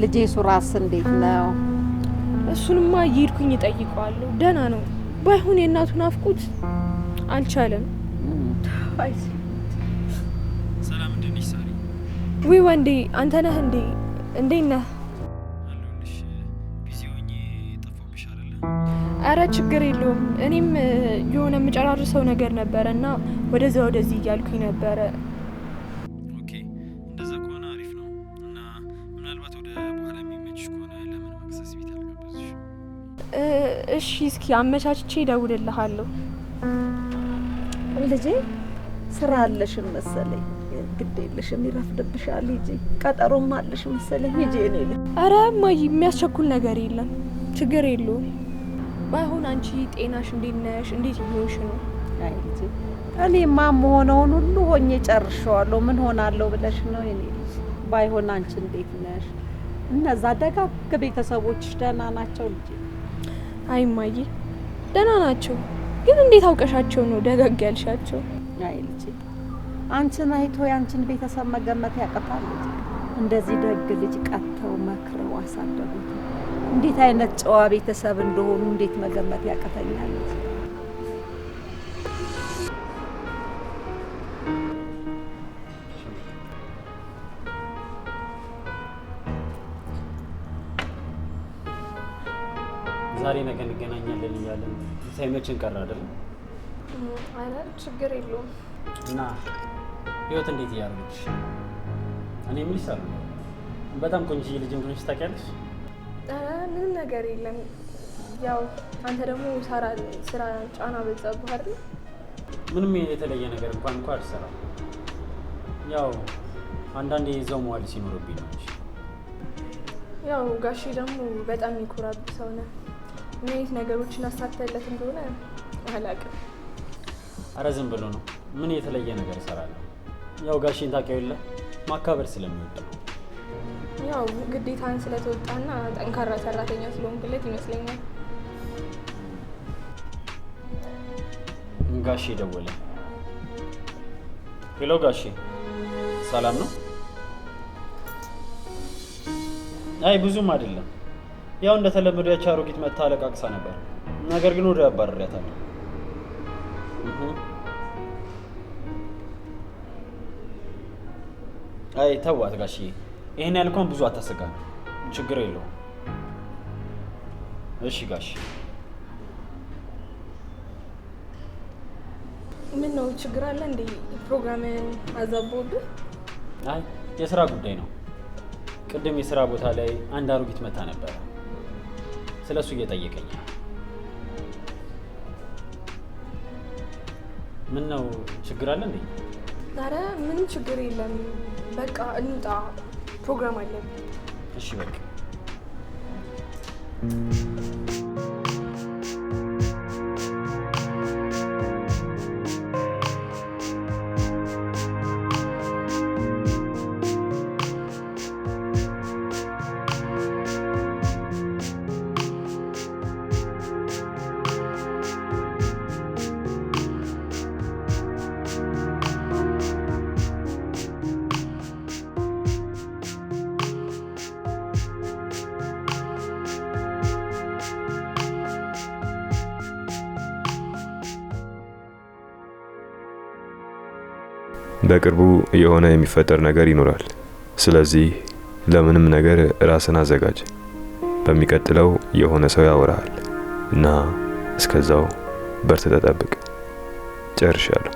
ልጄ ሱራስ እንዴት ነው? እሱንማ እየሄድኩኝ እጠይቀዋለሁ። ደህና ነው። ባይሆን የእናቱ ናፍቆት አልቻለም። አይ ሰላም እንዴት ነሽ ሳሪ? ወይ ወንዴ አንተ ነህ እንዴ? እንዴት ነህ? አለሁልሽ። ቢዚ ሆኜ ጠፋሁብሽ አይደለ? አረ ችግር የለውም። እኔም የሆነ የምጨራርሰው ነገር ነበረና ወደዛ ወደዚህ እያልኩኝ ነበረ። ኦኬ እንደዛ ከሆነ አሪፍ ነው። እና ምናልባት ወደ በኋላ የሚመችሽ ከሆነ ለምን መክሰስ ቤት አልጋበዝሽ? እሺ እስኪ አመቻችቼ እደውልልሃለሁ። ልጄ ስራ አለሽም መሰለኝ። ግድ የለሽም ይረፍድብሻል። ሂጂ። ቀጠሮም አለሽ መሰለኝ። ሂጂ። እኔ አረ እማዬ የሚያስቸኩል ነገር የለም። ችግር የለውም። ባይሆን አንቺ ጤናሽ እንዴት ነሽ? እንዴት እየሆንሽ ነው? አይ ልጄ እኔማ መሆነውን ሁሉ ሆኜ ጨርሼዋለሁ። ምን ሆናለሁ ብለሽ ነው የኔ ልጅ? ባይሆን አንቺ እንዴት ነሽ? እነዛ ደጋግ ቤተሰቦችሽ ደህና ናቸው ልጄ? አይ እማዬ ደህና ናቸው። ግን እንዴት አውቀሻቸው ነው ደጋግ ያልሻቸው? አይ ልጄ አንቺን አይቶ ያንቺን ቤተሰብ መገመት ያቅታል ልጄ። እንደዚህ ደግ ልጅ ቀጥተው መክረው አሳደጉት። እንዴት አይነት ጨዋ ቤተሰብ እንደሆኑ እንዴት መገመት ያቅተኛል ልጄ። ዛሬ ነገ እንገናኛለን እያለን ሳይመችን ቀረ አይደል? አረ ችግር የለውም። እና ህይወት እንዴት እያደረገች? እኔ የምልሽ ሳሉ በጣም ቆንጆ ልጅ እንደሆነች ታውቂያለሽ? ምንም ነገር የለም። ያው አንተ ደግሞ ስራ ጫና በዛብህ አይደል? ምንም የተለየ ነገር እንኳን አልሰራም። ያው አንዳንዴ እዛው መዋል ሲኖርብኝ ነው እንጂ። ያው ጋሼ ደግሞ በጣም የሚኮራብህ ሰው ነህ። ምን አይነት ነገሮችን አሳተለት እንደሆነ አላውቅም። አረ ዝም ብሎ ነው። ምን የተለየ ነገር እሰራለሁ? ያው ጋሼን ታውቂው የለ ማካበር ስለሚወድ ነው። ያው ግዴታን ስለተወጣና ጠንካራ ሰራተኛ ስለሆንክለት ይመስለኛል። ጋሼ ደወለ። ሄሎ ጋሼ፣ ሰላም ነው? አይ ብዙም አይደለም። ያው እንደተለመደው ያቺ አሮጊት መታ አለቃቅሳ ነበር። ነገር ግን ወደ ያባረሪያታለሁ። አይ ተዋት ጋሼ፣ ይሄን ያልኳን ብዙ አታስጋ። ችግር የለውም። እሺ ጋሼ። ምን ነው ችግር አለ እንዴ? ፕሮግራምን አዛቦብህ? አይ የስራ ጉዳይ ነው። ቅድም የስራ ቦታ ላይ አንድ አሮጊት መታ ነበር። ስለሱ እየጠየቀኝ። ምን ነው ችግር አለ እንዴ? ኧረ ምንም ችግር የለም። በቃ እንውጣ፣ ፕሮግራም አለን። እሺ በቃ በቅርቡ የሆነ የሚፈጠር ነገር ይኖራል። ስለዚህ ለምንም ነገር ራስን አዘጋጅ። በሚቀጥለው የሆነ ሰው ያወራል እና እስከዛው በርትተህ ጠብቅ። ጨርሻለሁ።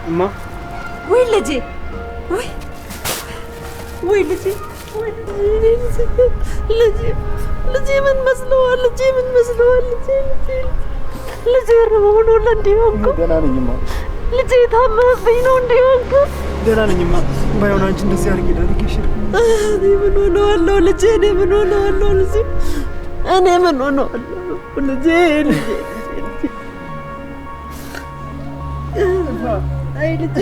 እማ ወይ ልጄ፣ ወይ ልጄ፣ ልጄ ምን መስለዋል? ልጄ ምን መስለዋል? ልጄ ሆኖ ለእንዲሆንኩ ደህና ነኝማ። ልጄ ታመመብኝ ነው እንዲሆንኩ። ደህና ነኝማ። ባይሆን አንቺ እንደዚህ አድርጊ ዳርጌሽ። እኔ ምን ሆነዋለሁ ልጄ? እኔ ምን ሆነዋለሁ ልጄ? እኔ ምን ሆነዋለሁ? ልጄ አይ ልጄ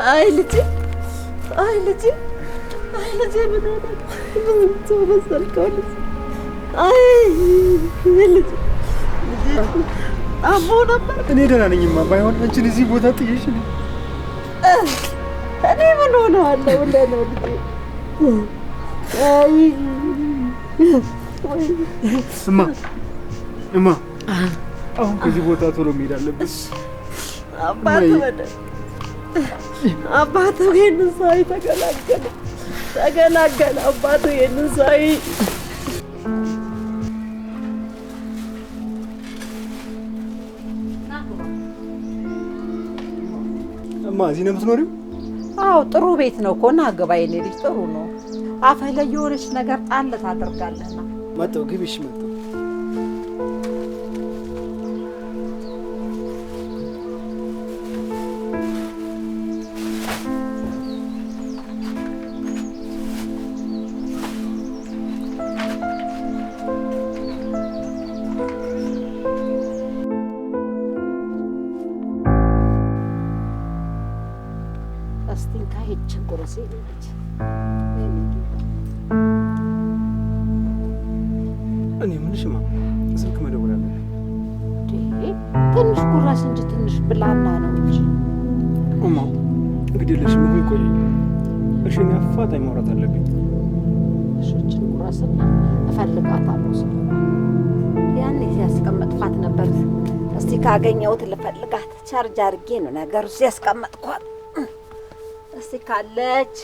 አይ ልጄ አይ ልጄ አይ ልጄ ምን ሆነ? ምን ተወሰልከው ልጄ? አይ ልጄ አሞ ነበር። እኔ ደህና ነኝማ። ባይሆን አንቺን እዚህ ቦታ ጥዬሽ ነው። እኔ ምን ሆነዋለሁ ብለህ ነው ልጄ? አይ እማ አሁን ከዚህ ቦታ ቶሎ መሄድ አለብን። አባቱ ይሄንን ሳይ ተገላገለ። አባቱ ይሄንን ሳይ እማ እዚህ ነው የምትኖሪው? አዎ ጥሩ ቤት ነው እኮ ና ግባ። የኔ ልጅ ጥሩ ነው። አፈለ የሆነች ነገር ጣል ታደርጋለህና መጣሁ። ግቢሽ መጣሁ። እኔ ምንሽማ ስልክ መደወል አለብኝ። ትንሽ ጉራስ እንጂ ትንሽ ብላና ነው እንጂ እማ እንግዲህ ለሽም ሆይ ቆይ እሺኛ አፋጣኝ ማውራት አለብኝ። እሺችን ጉራስና እፈልጋታለሁ። ያኔ ሲያስቀምጥኳት ነበር። እስቲ ካገኘሁት ልፈልጋት። ቻርጅ አድርጌ ነው ነገሩ ሲያስቀምጥኳት። እስቲ ካለች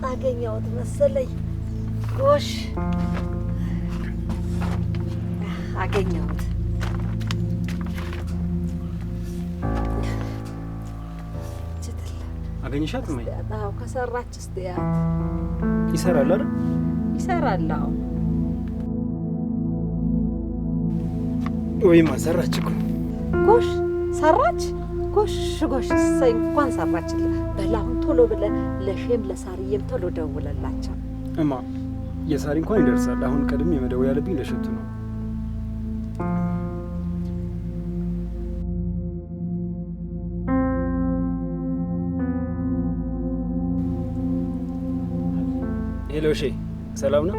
አገኘሁት መሰለኝ። ጎሽ አገኘሁት። አገኘሻት? ማይ አዎ ከሰራች እስቲ ያት ይሰራል አይደል? ይሰራል። አዎ ወይማ ሰራች እኮ። ጎሽ ሰራች። ጎሽ ጎሽ እሰይ እንኳን ሰራችልህ። በላሁን ቶሎ ብለህ ለሼም ለሳርዬም ቶሎ ደውለላቸው። እማ የሳሪ እንኳን ይደርሳል። አሁን ቀድሜ መደወል ያለብኝ ለሸቱ ነው። ሄሎ ሼ፣ ሰላም ነው?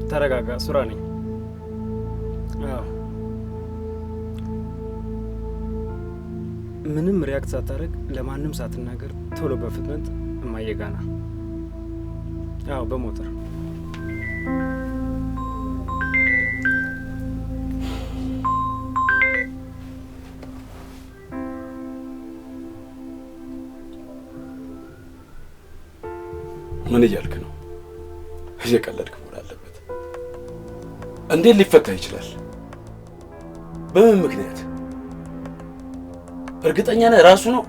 ተረጋጋ፣ ሱራ ነኝ። አዎ ምንም ሪያክት ሳታደርግ ለማንም ሳትናገር ቶሎ በፍጥነት እማዬ ጋ ና። አዎ በሞተር ምን እያልክ ነው? እየቀለድክ መሆን አለበት። እንዴት ሊፈታ ይችላል? በምን ምክንያት? እርግጠኛ ነህ ራሱ ነው?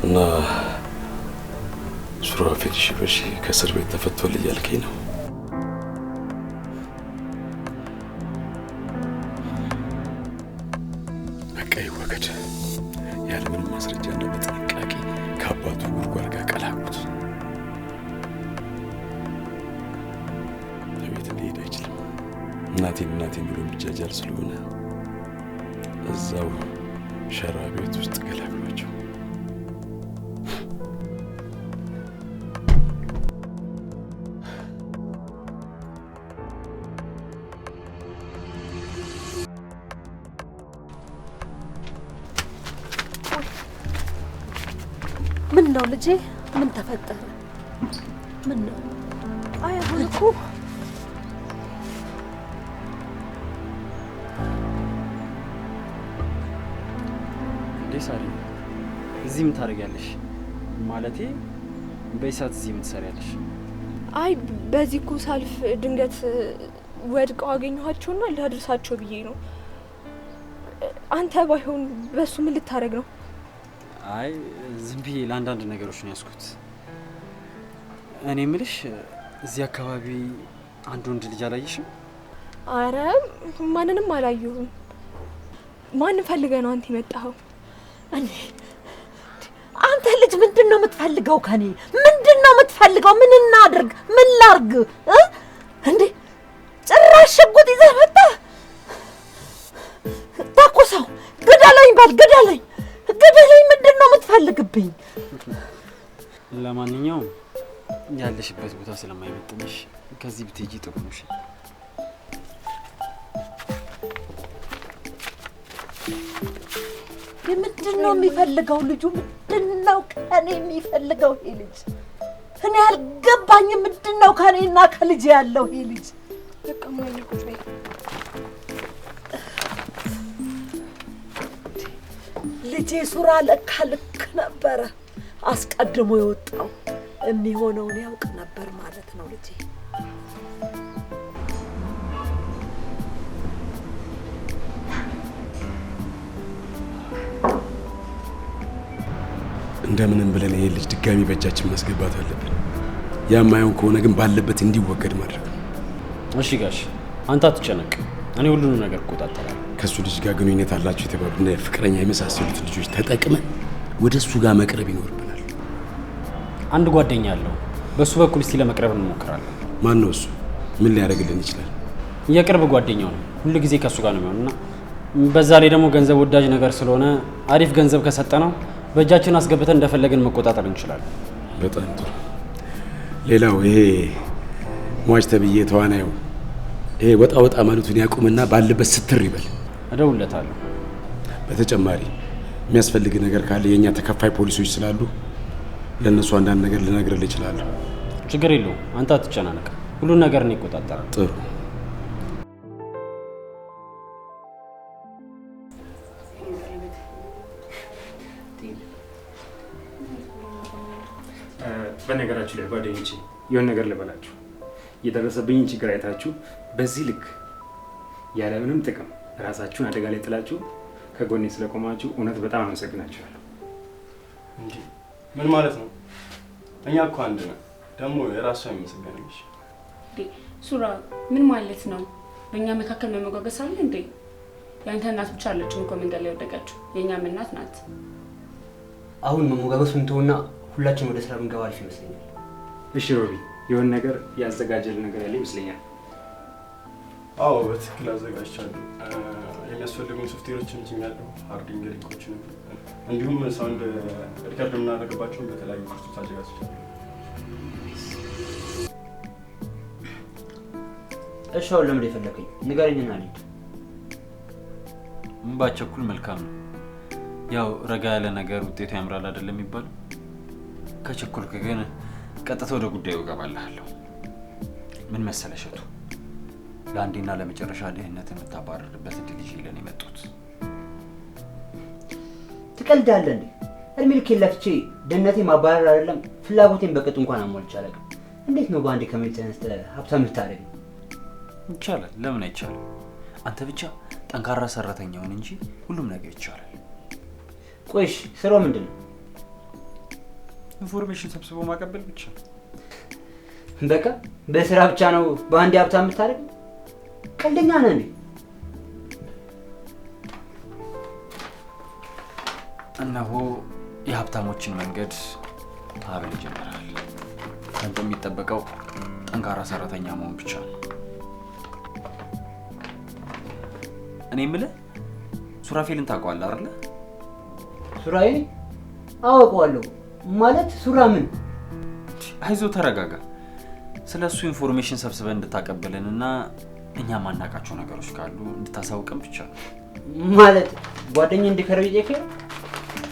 እና ሱራፌል ሺበሺ ከእስር ቤት ተፈቷል እያልከኝ ነው? በቃ ይወገድ። ያለምንም ማስረጃና በጥንቃቄ ከአባቱ ጉድጓድ ጋር ቀላቅሉት። ለቤት ሊሄድ አይችልም። እናቴን ብሎ የሚጃጃል ስለሆነ እዛው ሸራ ቤት ውስጥ ገላግሏቸው። ምን ነው ልጄ? ምን ተፈጠረ? ምን ነው? አይ አሁን እኮ እንዴ ሳሪ፣ እዚህ ምን ታደርጊያለሽ? ማለቴ በይሳት እዚህ ምን ትሰሪያለሽ? አይ በዚህ እኮ ሳልፍ ድንገት ወድቀው አገኘኋቸውና ላድርሳቸው ብዬ ነው። አንተ ባይሆን በሱ ምን ልታረግ ነው? አይ ዝም ብዬ ለአንዳንድ ነገሮች ነው ያስኩት። እኔ ምልሽ እዚህ አካባቢ አንድ ወንድ ልጅ አላየሽም? አረ ማንንም አላየሁም። ማን ፈልገህ ነው አንተ የመጣኸው? አንተ ልጅ ምንድነው የምትፈልገው ከኔ? ምንድነው የምትፈልገው? ምን እናድርግ? ምን ላርግ? እንዴ ጭራሽ ሽጉጥ ይዘህ መጣ? ተኩሰው ግደለኝ በል ግደለኝ፣ ግደለኝ። ምንድነው የምትፈልግብኝ? ለማንኛውም ያለሽበት ቦታ ስለማይመጥንሽ ከዚህ ብትሄጂ ጥሩ ነው። ምንድነው የሚፈልገው ልጁ? ምንድነው ከኔ የሚፈልገው ይሄ ልጅ? እኔ አልገባኝም። ምንድነው ከኔና ከልጅ ያለው ይሄ ልጅ? በቃ ማለት ነው። ልጄ ሱራ ለካ ልክ ነበረ። አስቀድሞ የወጣው የሚሆነውን ያውቅ ነበር ማለት ነው ልጄ። እንደምንም ብለን ይሄ ልጅ ድጋሚ በእጃችን ማስገባት አለብን። ያማየውን ከሆነ ግን ባለበት እንዲወገድ ማድረግ ነው። እሺ ጋሽ አንተ አትጨነቅ፣ እኔ ሁሉንም ነገር እቆጣጠራለሁ። ከሱ ልጅ ጋር ግንኙነት አላችሁ የተባሉና ፍቅረኛ የመሳሰሉት ልጆች ተጠቅመን ወደ እሱ ጋር መቅረብ ይኖርብናል። አንድ ጓደኛ አለው፣ በሱ በኩል እስቲ ለመቅረብ እንሞክራለን። ማን ነው እሱ? ምን ሊያደርግልን ይችላል? የቅርብ ጓደኛው ነው፣ ሁሉ ጊዜ ከሱ ጋር ነው የሚሆንና በዛ ላይ ደግሞ ገንዘብ ወዳጅ ነገር ስለሆነ አሪፍ ገንዘብ ከሰጠነው በእጃችን አስገብተን እንደፈለግን መቆጣጠር እንችላለን። በጣም ጥሩ። ሌላው ይሄ ሟች ተብዬ ተዋናዩ ይሄ ወጣ ወጣ ማለቱን ያቁምና ባለበት ስትር ይበል። እደውልለታለሁ። በተጨማሪ የሚያስፈልግ ነገር ካለ የኛ ተከፋይ ፖሊሶች ስላሉ ለነሱ አንዳንድ ነገር ልነግርልህ እችላለሁ። ችግር የለውም፣ አንተ አትጨናነቅ፣ ሁሉን ነገር እኔ እቆጣጠራለሁ። ጥሩ። በነገራችሁ ላይ ጓደኞቼ የሆነ ነገር ልበላችሁ። የደረሰብኝን ችግር አይታችሁ በዚህ ልክ ያለምንም ጥቅም ራሳችሁን አደጋ ላይ ጥላችሁ ከጎኔ ስለቆማችሁ እውነት በጣም አመሰግናችኋለሁ። እንዴ ምን ማለት ነው? እኛ እኮ አንድ ነን። ደግሞ የራሷ ይመስገንልሽ። እንዴ ሱራ ምን ማለት ነው? በእኛ መካከል መመጓገስ አለ እንዴ? ያንተ እናት ብቻ አለች እኮ መንገድ ላይ ወደቀችው። የኛም እናት ናት። አሁን መሞጋገሱን ተውና ሁላችን ወደ ስራ ብንገባ አሪፍ ይመስለኛል። እሺ ሮቢ፣ የሆነ ነገር ያዘጋጀል ነገር ያለ ይመስለኛል። አዎ በትክክል አዘጋጅቻለሁ። የሚያስፈልጉን ሶፍትዌሮችን ጭኛለሁ፣ ሃርዲንግ ሊንኮችን፣ እንዲሁም ሳውንድ ሪከርድ የምናደርግባቸውን በተለያዩ ኮርሶች አዘጋጅቻለሁ። እሺ አሁን ለምን የፈለከኝ ንገረኝና ልሂድ። ባቸኩል መልካም ነው። ያው ረጋ ያለ ነገር ውጤቱ ያምራል አይደለም የሚባለው። ከቸኩልክ ግን ቀጥታ ወደ ጉዳዩ እገባልሃለሁ። ምን መሰለህ እሸቱ፣ ለአንዴና ለመጨረሻ ድህነት የምታባረርበት እድል ይዤ ለን የመጡት። ትቀልዳለህ እንዴ? እድሜ ልኬን ለፍቼ ድህነቴ ማባረር አይደለም ፍላጎቴን በቅጡ እንኳን አሟልቼ አላውቅም። እንዴት ነው በአንዴ ከመሬት ተነስተህ ሀብታም ልታደርገኝ? ይቻላል፣ ለምን አይቻልም? አንተ ብቻ ጠንካራ ሰራተኛ ሁን እንጂ ሁሉም ነገር ይቻላል። ቆይሽ ስራው ምንድን ነው? ኢንፎርሜሽን ሰብስቦ ማቀበል ብቻ። በቃ በስራ ብቻ ነው በአንዴ ሀብታም የምታደርገኝ? ቀልደኛ ነህ እንዴ? እነሆ የሀብታሞችን መንገድ ሀብል ይጀምራል። አንተ የሚጠበቀው ጠንካራ ሰራተኛ መሆን ብቻ ነው። እኔ የምልህ ሱራፌልን ታውቀዋለህ አይደለ? ሱራዬ? አውቀዋለሁ። ማለት ሱራ ምን? አይዞህ ተረጋጋ። ስለሱ ኢንፎርሜሽን ሰብስበን እንድታቀበልንና እኛ ማናውቃቸው ነገሮች ካሉ እንድታሳውቀን ብቻ ነው። ማለት ጓደኛዬ እንድከረብ ይጠይቀኝ?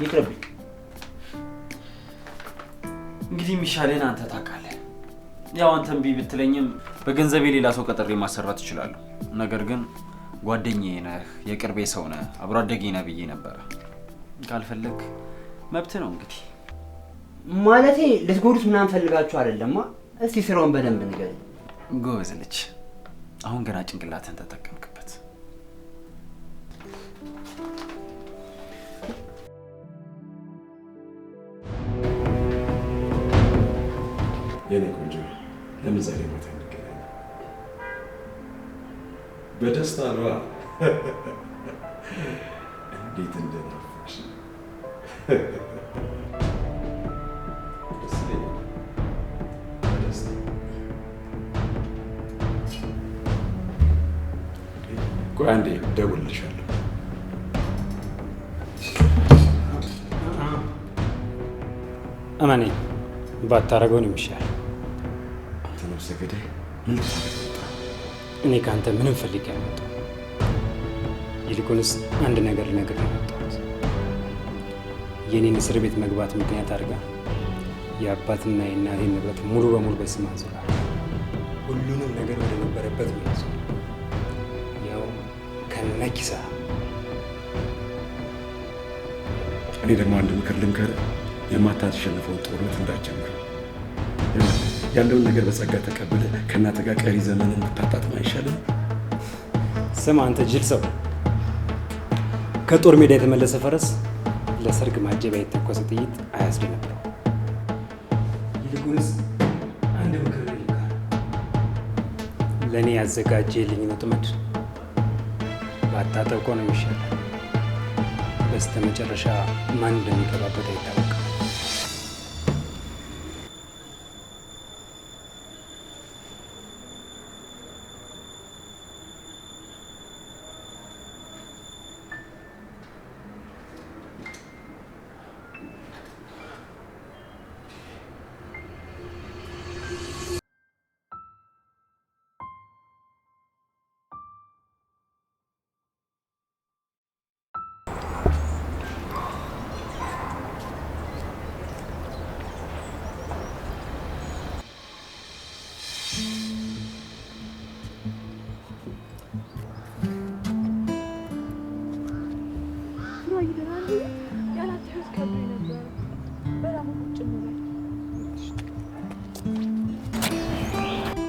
ይቅርብኝ። እንግዲህ የሚሻለን አንተ ታውቃለህ። ያው አንተ እምቢ ብትለኝም በገንዘቤ ሌላ ሰው ቀጥሬ ማሰራት እችላለሁ። ነገር ግን ጓደኛዬ ነህ፣ የቅርቤ ሰው ነህ፣ አብሮ አደጌ ነህ ብዬ ነበረ። ካልፈለግ መብት ነው እንግዲህ። ማለቴ ልትጎዱት ምናምን ፈልጋችሁ አይደለማ። እስቲ ስራውን በደንብ ንገረኝ። ጎበዝ ልጅ፣ አሁን ገና ጭንቅላትን ተጠቀምክበት። የኔ ቆንጆ ለምን ዛሬ ማታ እንገናኝ? በደስታ ነዋ። እንዴት እንደናፈቅሽ ደስ ይለኛል። በደስታ ቆይ አንዴ እደውልልሻለሁ። እመኔ ባታረገው ነው የሚሻል። አንተ ነፍሰ ገዳይ ምን ልታደርግ መጣ? እኔ ከአንተ ምንም ፈልጌ አልመጣሁም። ይልቁንስ አንድ ነገር ልነግርህ ነው የመጣሁት። የኔን እስር ቤት መግባት ምክንያት አድርጋ የአባትና የእናቴን ንብረት ሙሉ በሙሉ በስም አዙራ ሁሉንም ነገር ወደ ነበረበት መልሶ ያው ከነኪሳ። እኔ ደግሞ አንድ ምክር ልምከርህ፣ የማታሸንፈውን ጦርነት እንዳትጀምር። ያለውን ነገር በጸጋ ተቀብለ ከእናተ ጋር ቀሪ ዘመንን ብታጣጥም አይሻልም? ስማ አንተ ጅል ሰው፣ ከጦር ሜዳ የተመለሰ ፈረስ ለሰርግ ማጀቢያ የተተኮሰ ጥይት አያስደነብረው። ይልቁንስ አንድ ምክር ልምከርህ፣ ለእኔ ያዘጋጀልኝ ወጥመድ ባታጠብቀው ነው የሚሻለው። በስተ መጨረሻ ማን እንደሚገባበት አይታወቅም።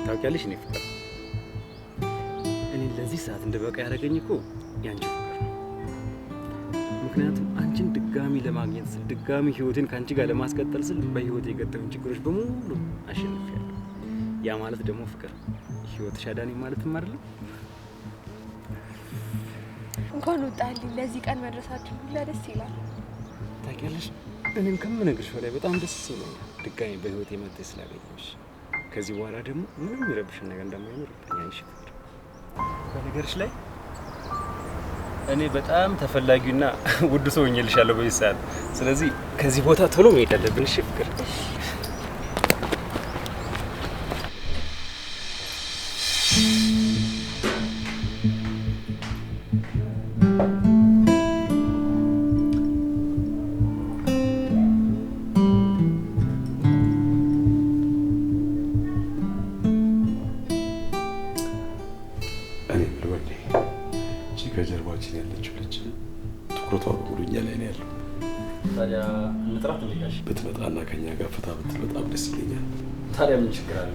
ታውቂያለሽ እኔ ፍቅር፣ እኔ ለዚህ ሰዓት እንደበቃ ያደረገኝ እኮ ያንቺ ፍቅር ነው። ምክንያቱም አንቺን ድጋሚ ለማግኘት ስል፣ ድጋሚ ህይወቴን ከአንቺ ጋር ለማስቀጠል ስል በህይወቴ የገጠሙኝ ችግሮች በሙሉ አሸንፊያለሁ። ያ ማለት ደግሞ ፍቅር ህይወትሽ አዳነኝ ማለትም አይደለም። እንኳን ወጣልኝ። ለዚህ ቀን መድረሳችን ሁላ ደስ ይላል። ታውቂያለሽ እኔም ከምነግርሽ በላይ በጣም ደስ ብሎኛል ድጋሚ በህይወቴ መጥተሽ ስላገኘሁሽ። ከዚህ በኋላ ደግሞ ምንም የሚረብሽን ነገር እንደማይኖር እርግጠኛ ነኝ ፍቅር። በነገርሽ ላይ እኔ በጣም ተፈላጊውና ውድ ሰው ሆኜልሻለሁ በዚህ ሰዓት። ስለዚህ ከዚህ ቦታ ቶሎ መሄድ አለብን። እሺ ፍቅር? ከጀርባችን ያለችው ልጅ ትኩረቷ በሙሉ እኛ ላይ ነው ያለው። ታዲያ እንጥራት እንዴጋሽ? ብትመጣና ከኛ ጋር ፈታ ብትል በጣም ደስ ይለኛል። ታዲያ ምን ችግር አለ?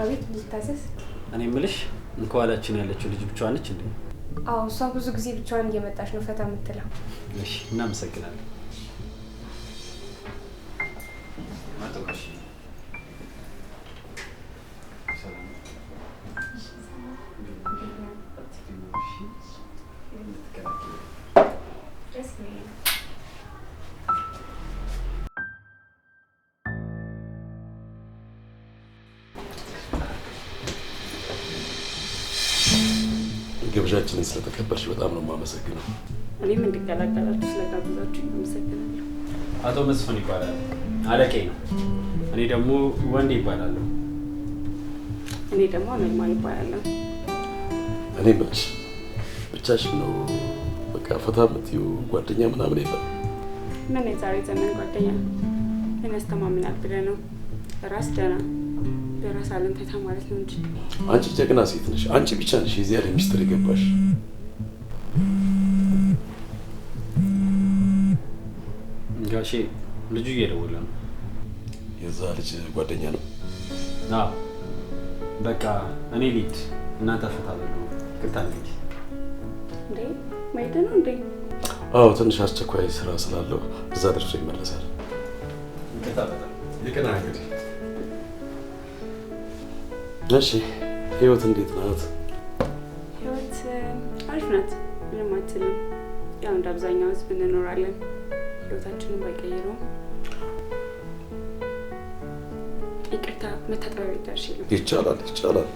አቤት ልታዘዝ? እኔ የምልሽ እንከዋላችን ያለችው ልጅ ብቻዋን ነች እንዴ? አዎ፣ እሷ ብዙ ጊዜ ብቻዋን እየመጣች ነው ፈታ የምትለው። እሺ፣ እናመሰግናለን። ማጥቃሽ ግብዣችንን ስለተቀበልሽ በጣም ነው የማመሰግነው። እኔም እንድቀላቀላችሁ ስለጋበዛችሁ አመሰግናለሁ። አቶ መስፍን ይባላል፣ አለቄ ነው። እኔ ደግሞ ወንዴ ይባላለሁ። እኔ ደግሞ አመልማ ይባላለሁ። እኔ ብቻ ብቻሽን ነው በቃ ፈታ የምትይው? ጓደኛ ምናምን የለም? ምን የዛሬ ዘመን ጓደኛ ምን ያስተማምናል ብለህ ነው? ራስ ደህና በራስ አለም ፈታ ማለት ነው እንጂ። አንቺ ጀግና ሴት ነሽ። አንቺ ብቻ ነሽ የዚህ ያለ ሚስጥር የገባሽ። ጋሼ ልጁ እየደወለ ነው። የዛ ልጅ ጓደኛ ነው? አዎ በቃ እኔ ልሂድ፣ እናንተ ፈታ በሉ። ይቅርታ ልሂድ። እንዴ ማይደ ነው እንዴ? አዎ ትንሽ አስቸኳይ ስራ ስላለው እዛ ደርሶ ይመለሳል። ይቅርታ በጣም ይቅና እንግዲህ። እሺ ህይወት እንዴት ናት? ህይወት አሪፍ ናት፣ ምንም አትልም። ያው እንደ አብዛኛው ህዝብ እንኖራለን። ህይወታችንን ባይቀይረው። ይቅርታ መታጠቢያ ቤት ደርሼ ነው። ይቻላል ይቻላል።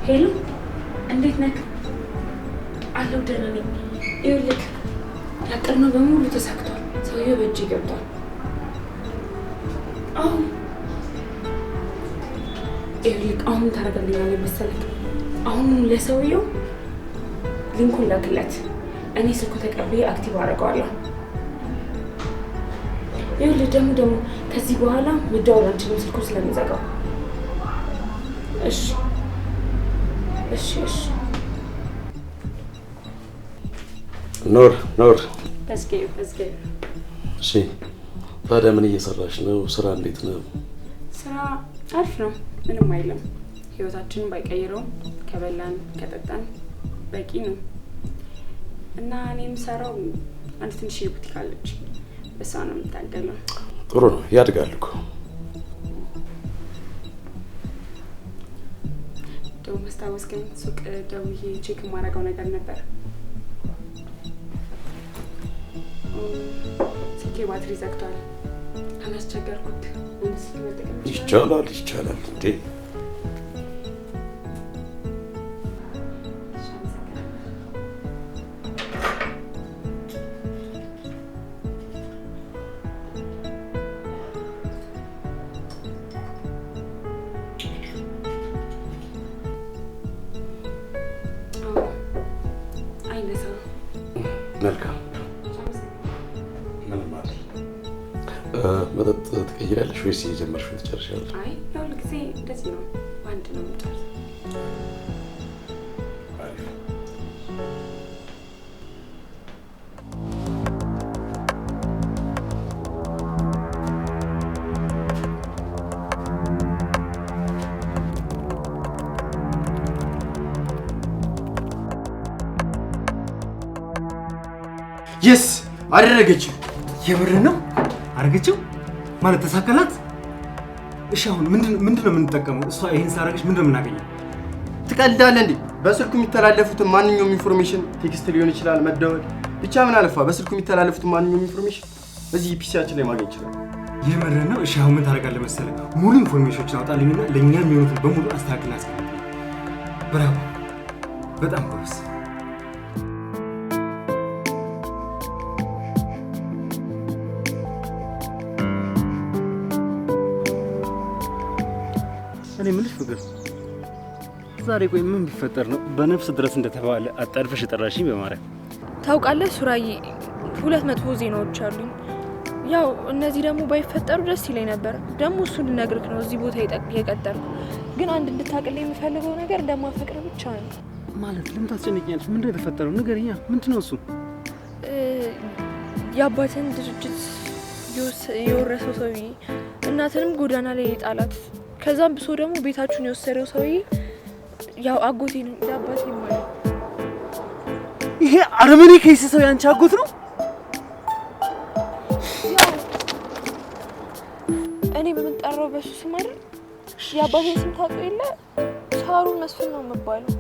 ሄሎ እንዴት ነህ? አለሁ ደህና ነኝ። ይኸውልህ ያቀድነው በሙሉ ተሳክቷል። ሰውየው በእጅ ገብቷል። አሁን ይኸውልህ አሁን ታደርጋለህ መሰለህ? አሁን ለሰውየው ሊንኩን ላክለት። እኔ ስልኩ ተቀብዬ አክቲቭ አደርገዋለሁ። ይኸውልህ ደግሞ ከዚህ በኋላ መደወል አንችልም፣ ስልኩ ስለሚዘጋው። እሺ እሺ እሺ። ኖር እዝጌው። እሺ ታዲያ ምን እየሰራሽ ነው? ስራ እንዴት ነው? ስራ አሪፍ ነው፣ ምንም አይልም። ህይወታችንን ባይቀይረውም ከበላን ከጠጣን በቂ ነው። እና እኔ የምሰራው አንድ ትንሽ ቡቲክ አለች፣ በሷ ነው የምታገለው። ጥሩ ነው፣ ያድጋል እኮ። ደው መስታወስከኝ ሱቅ ደውዬ ቼክ የማደርገው ነገር ነበር። ስልኬ ባትሪ ዘግቷል። ካላስቸገርኩት ስልክ መጠቀም ይቻላል ይቻላል። እንዴ መልካም። ምን ማለት መጠጥ ትቀይራለሽ ወይስ የጀመርሽውን ትጨርሻለሽ? አይ ሁሉ ጊዜ እንደዚህ ነው፣ አንድ ነው የምጨርሰው። የስ አደረገችው። የምር ነው አደረገችው ማለት ተሳካላት። እሺ አሁን ምንድነው የምንጠቀመው? እሷ ይሄን ሳረገች ምንድነው የምናገኘው? ትቀልዳለህ እንዴ? በስልኩ የሚተላለፉትን ማንኛውም ኢንፎርሜሽን ቴክስት ሊሆን ይችላል፣ መደወል ብቻ ምን አለፋ፣ በስልኩ የሚተላለፉትን ማንኛውም ኢንፎርሜሽን እዚህ ፒሲያችን ላይ ማግኘት ይችላል። የምር ነው። እሺ አሁን ምን ታደርጋለህ መሰለህ? ሙሉ ኢንፎርሜሽኖችን አውጣልኝና ለኛ የሚሆኑትን በሙሉ አስተካክልና አስቀምጥ። ብራቮ፣ በጣም ጎበዝ። እኔ የምልሽ ፍቅር፣ ዛሬ ቆይ ምን ቢፈጠር ነው በነፍስ ድረስ እንደተባለ አጣድፈሽ የጠራሽኝ? በማርያም ታውቃለህ ሱራዬ፣ 2 መጥፎ ዜናዎች አሉኝ። ያው እነዚህ ደግሞ ባይፈጠሩ ደስ ይለኝ ነበር። ደግሞ እሱን ልነግርህ ነው እዚህ ቦታ የቀጠርኩ። ግን አንድ እንድታቅልኝ የምፈልገው ነገር እንደማፈቅር ብቻ ነው። ማለት ለምን ታስጨንቂኛለሽ? ምንድን ነው የተፈጠረው? ንገሪኛ። ምንድን ነው እሱ? የአባትን ድርጅት የወረሰው ሰውዬ እናትንም ጎዳና ላይ የጣላት፣ ከዛም ብሶ ደግሞ ቤታችሁን የወሰደው ሰውዬ ያው አጎቴ ነው፣ ለአባቴ ማለት። ይሄ አረመኔ ከይስ ሰው ያንቺ አጎት ነው? እኔ በምንጠራው በሱ ስም አይደል? የአባቴን ስም ታውቀው የለ? ሳሩን መስፍን ነው የምባለው።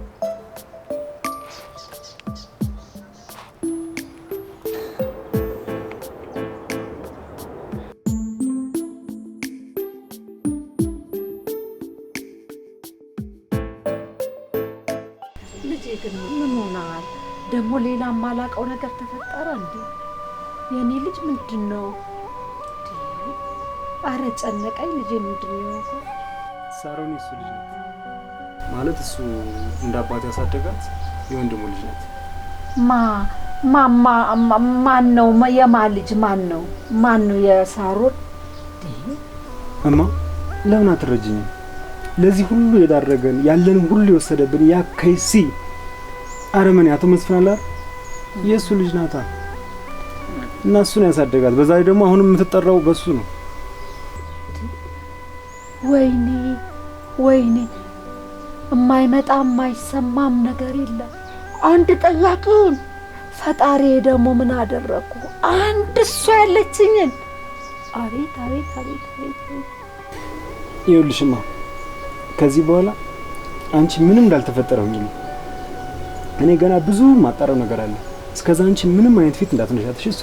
ልጄ ግን ምን ሆናል? ደግሞ ሌላ የማላውቀው ነገር ተፈጠረ እንዴ? የኔ ልጅ ምንድን ነው? አረ ጨነቀኝ ልጄ። ምንድን ነው? ሳሮን እሱ ልጅ ናት ማለት እሱ እንደ አባት ያሳደጋት የወንድሙ ልጅ ናት። ማን ነው? የማን ልጅ ማን ነው? ማን ነው የሳሮን? እማ ለምን አትረጅኝም? ለዚህ ሁሉ የዳረገን ያለን ሁሉ የወሰደብን ያ ከይሲ አረመኔ አቶ መስፍን አለ የእሱ ልጅ ናታ እና እሱን ያሳደጋት። በዛ ላይ ደግሞ አሁንም የምትጠራው በሱ ነው። ወይኔ የማይመጣ የማይሰማም ነገር የለም። አንድ ጠያቂውን ፈጣሪ ደግሞ ምን አደረኩ? አንድ እሷ ያለችኝን አቤት ይኸውልሽማ ከዚህ በኋላ አንቺ ምንም እንዳልተፈጠረ ሁኚ። እኔ ገና ብዙ ማጣራው ነገር አለ። እስከዛ አንቺ ምንም አይነት ፊት እንዳትነሻትሽ። እሷ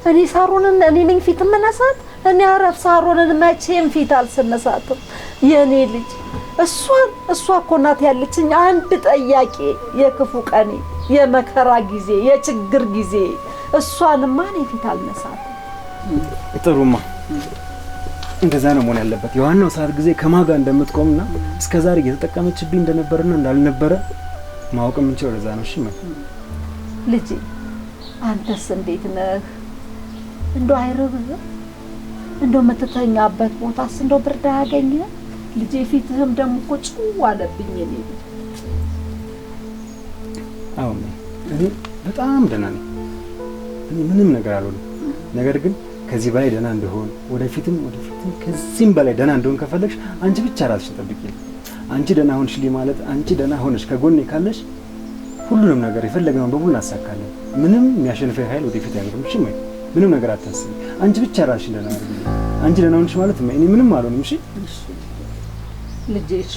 እኔ ሳሮንን እኔ ነኝ ፊት መነሳት? እኔ አረፍ ሳሮንን መቼም ፊት አልሰነሳትም። የኔ ልጅ እሷ እኮ ናት ያለችኝ አንድ ጠያቂ፣ የክፉ ቀኔ፣ የመከራ ጊዜ፣ የችግር ጊዜ። እሷንማ እኔ ፊት አልነሳትም። ጥሩማ እንደዛ ነው መሆን ያለበት። የዋናው ሰዓት ጊዜ ከማጋ እንደምትቆምና እስከዛሬ እየተጠቀመችብኝ እንደነበረና እንዳልነበረ ማወቅ የምንችለው ለዛ ነው። እሺ ልጄ አንተስ እንዴት ነህ? እንደው አይርብህም? እንደው የምትተኛበት ቦታስ እንደው ብርድ አያገኝህም? ልጄ ፊትህም ደግሞ እኮ ጭው አለብኝ። እኔ አሁን እኔ በጣም ደህና ነኝ። እኔ ምንም ነገር አልሆንም። ነገር ግን ከዚህ በላይ ደህና እንደሆን ወደፊትም ከዚህም በላይ ደህና እንደሆን ከፈለግሽ አንቺ ብቻ ራስሽን ጠብቂልኝ። አንቺ ደህና ሆንሽልኝ ማለት አንቺ ደህና ሆነሽ ከጎኔ ካለሽ ሁሉንም ነገር የፈለግነውን በሙሉ እናሳካለን። ምንም የሚያሸንፈው ኃይል ወደፊት አይኖርም። እሺ ምንም ነገር አታስቢ። አንቺ ብቻ ራስሽን ደህና አድርጊ። አንቺ ደህና ሆንሽ ማለት እኔ ምንም አልሆንም። እሺ ልጄ እሺ፣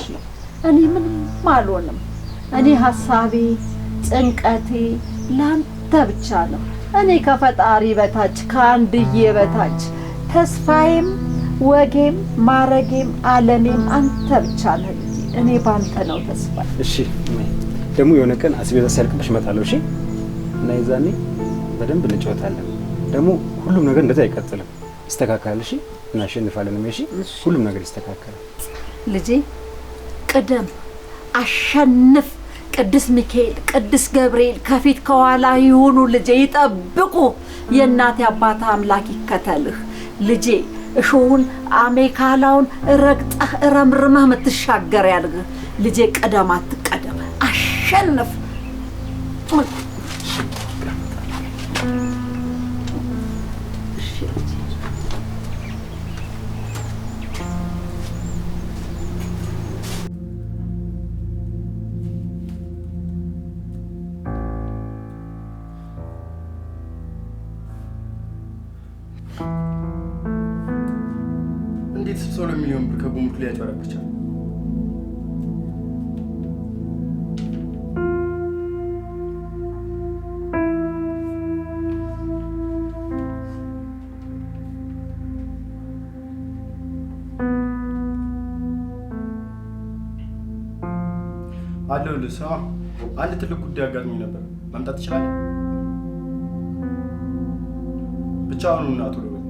እኔ ምንም አልሆንም። እኔ ሀሳቤ ጭንቀቴ ላንተ ብቻ ነው። እኔ ከፈጣሪ በታች ከአንድዬ በታች ተስፋዬም ወጌም ማረጌም ዓለሜም አንተ ብቻ ነህ። እኔ ባንተ ነው ተስፋ። እሺ ደግሞ የሆነ ቀን አስቤዛ ሲያልቅብሽ እመጣለሁ። እሺ እና የዛኔ በደንብ እንጫወታለን። ደግሞ ሁሉም ነገር እንደዛ አይቀጥልም፣ ይስተካከላል። እሺ እናሸንፋለን። እሺ ሁሉም ነገር ይስተካከላል። ልጄ ቅደም፣ አሸንፍ። ቅዱስ ሚካኤል ቅዱስ ገብርኤል ከፊት ከኋላ ይሁኑ። ልጄ ይጠብቁ። የእናት አባት አምላክ ይከተልህ ልጄ። እሾሁን አሜካላውን ረግጠህ ረምርመህ የምትሻገር ያልህ ልጄ። ቅደም አትቀደም፣ አሸንፍ። እንዴት 60 ሚሊዮን ብር ከጉምሩክ ላይ ያጭበረብር ቻለ? አለሁልህ። አንድ ትልቅ ጉዳይ አጋጥሞኝ ነበር። መምጣት ትችላለህ? ብቻ አሁኑና ቶሎ በል።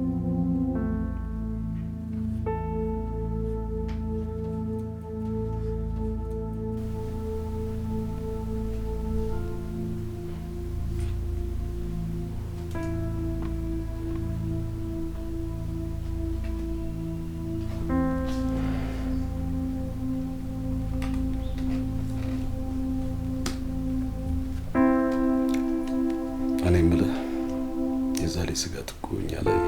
እኔ የምልህ የዛ ላይ ስጋት እኮ እኛ ላይ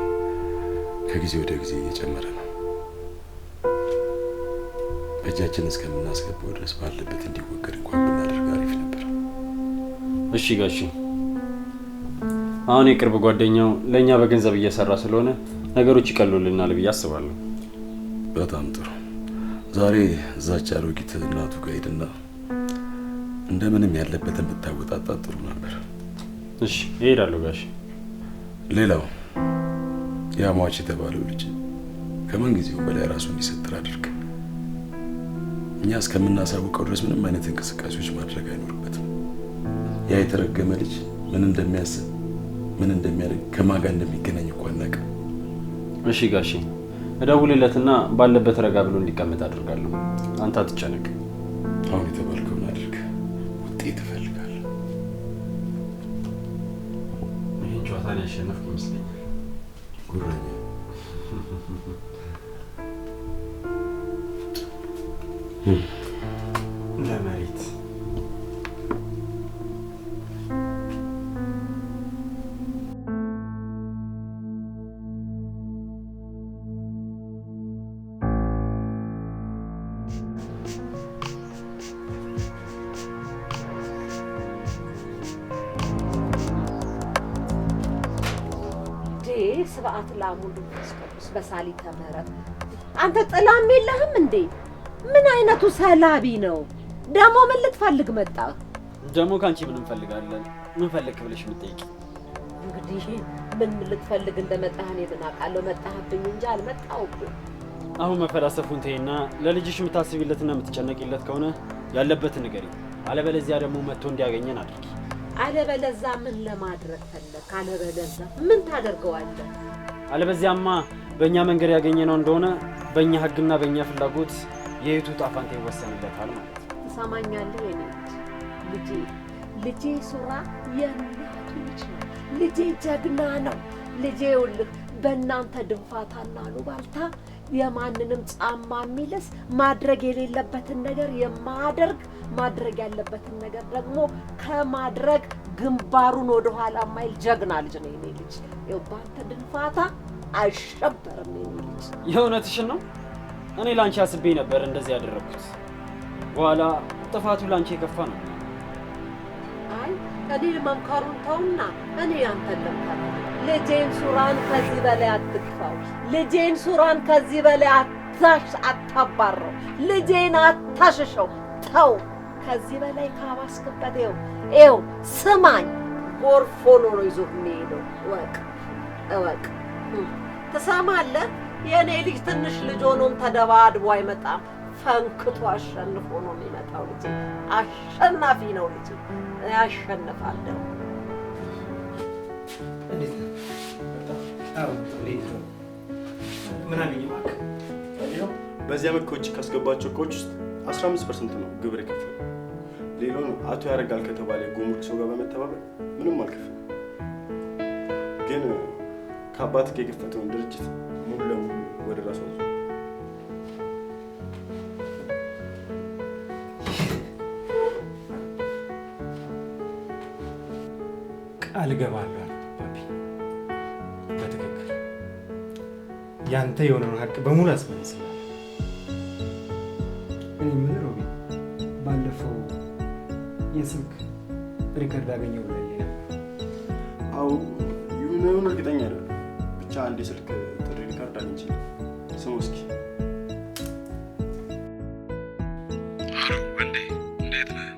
ከጊዜ ወደ ጊዜ እየጨመረ ነው። በእጃችን እስከምናስገባው ድረስ ባለበት እንዲወገድ እንኳን ብናደርግ አሪፍ ነበር። እሺ ጋሺ፣ አሁን የቅርብ ጓደኛው ለእኛ በገንዘብ እየሰራ ስለሆነ ነገሮች ይቀሉልናል ብዬ አስባለሁ። በጣም ጥሩ። ዛሬ እዛች አሮጊት እናቱ ጋር ሄድና እንደምንም ያለበትን ብታወጣጣ ጥሩ ነበር። እሺ እሄዳለሁ ጋሺ። ሌላው ያ ሟች የተባለው ልጅ ከምን ጊዜው በላይ ራሱ እንዲሰጥር አድርግ። እኛ እስከምናሳውቀው ድረስ ምንም አይነት እንቅስቃሴዎች ማድረግ አይኖርበትም። ያ የተረገመ ልጅ ምን እንደሚያስብ ምን እንደሚያደርግ ከማን ጋር እንደሚገናኝ እኮ አናውቅም። እሺ ጋሺ፣ እደውልለትና ባለበት ረጋ ብሎ እንዲቀመጥ አድርጋለሁ። አንተ አትጨነቅ። አሁን የተባልከውን አድርግ። ውጤት እፈልጋለሁ። ጨዋታን ያሸነፍክ ይመስለኛል። ጉረኛ ለመሬት ስብዓት ላሙሉ ቅዱስ በሳሊተ ምህረት አንተ ጥላም የለህም እንዴ? ምን አይነቱ ሰላቢ ነው ደግሞ? ምን ልትፈልግ መጣ? ደግሞ ካንቺ ምን እንፈልጋለን? ምን ፈልክ ብለሽ የምትጠይቂ? እንግዲህ ምን ልትፈልግ እንደመጣህ እኔ ምን አውቃለሁ? መጣህብኝ እንጂ አልመጣሁብኝ። አሁን መፈላሰፉን ተይና ለልጅሽ የምታስቢለትና የምትጨነቂለት ከሆነ ያለበትን ንገሪኝ። አለበለዚያ ደግሞ መጥቶ እንዲያገኘን አድርጊ። አለበለዛ ምን ለማድረግ ፈለክ? አለበለዛ ምን ታደርገዋለህ? አለበዚያማ በእኛ መንገድ ያገኘነው እንደሆነ በእኛ ህግና በእኛ ፍላጎት የህይወቱ ጣፋንታ ይወሰንለታል ማለት ነው። ትሰማኛለህ? የኔ ልጄ ሱራ የእናቱ ልጅ ነው። ልጄ ጀግና ነው። ልጄ ይኸውልህ በእናንተ ድንፋታና አሉባልታ የማንንም ጫማ የሚልስ ማድረግ የሌለበትን ነገር የማያደርግ ማድረግ ያለበትን ነገር ደግሞ ከማድረግ ግንባሩን ወደ ኋላ የማይል ጀግና ልጅ ነው የኔ ልጅ። ይኸው በአንተ ድንፋታ አይሸበርም የኔ ልጅ። የእውነትሽን ነው? እኔ ላንቺ አስቤ ነበር እንደዚህ ያደረኩት። በኋላ ጥፋቱ ላንቺ የከፋ ነው። አይ እኔ መምከሩን ተውና እኔ አንተን ልምከር። ልጄን ሱራን ከዚህ በላይ አትግፋው። ልጄን ሱራን ከዚህ በላይ አታባረው። ልጄን አታሽሸው። ተው። ከዚህ በላይ ካባስክበት ይኸው ስማኝ፣ ጎርፍ ሆኖ ነው ይዞ የሚሄደው። እወቅ። ትሰማለህ? የእኔ ልጅ ትንሽ ልጅ ሆኖም ተደባድቦ አይመጣም። ፈንክቶ አሸንፎ ነው የሚመጣው። ልጅ አሸናፊ ነው። ልጅ ያሸንፋል ደግሞ። ምን አገኘ እባክህ? በዚህ ዓመት ከውጭ ካስገባቸው እቃዎች ውስጥ 15% ነው ግብር የከፈለው። ሌላውን አቶ ያረጋል ከተባለ ጉምሩክ ሰው ጋር በመተባበር ምንም አልከፈለም። ግን ከአባትህ ጋር የከፈተውን ድርጅት ሙሉ ለሙሉ ወደ ራሱ አዞ ቃል እገባለሁ ባቢ፣ በትክክል ያንተ የሆነውን ሀቅ በሙሉ አስመልስልሃለሁ። እኔ ምን ሮቢ፣ ባለፈው የስልክ ሪከርድ አገኘው ብለኸኝ ነበር። አዎ ይሁን እርግጠኛ አይደለም። ብቻ አንድ የስልክ ጥሪ ሪከርድ አግኝቼ ስሙ እስኪ። አሎ ወንዴ፣ እንዴት ነህ?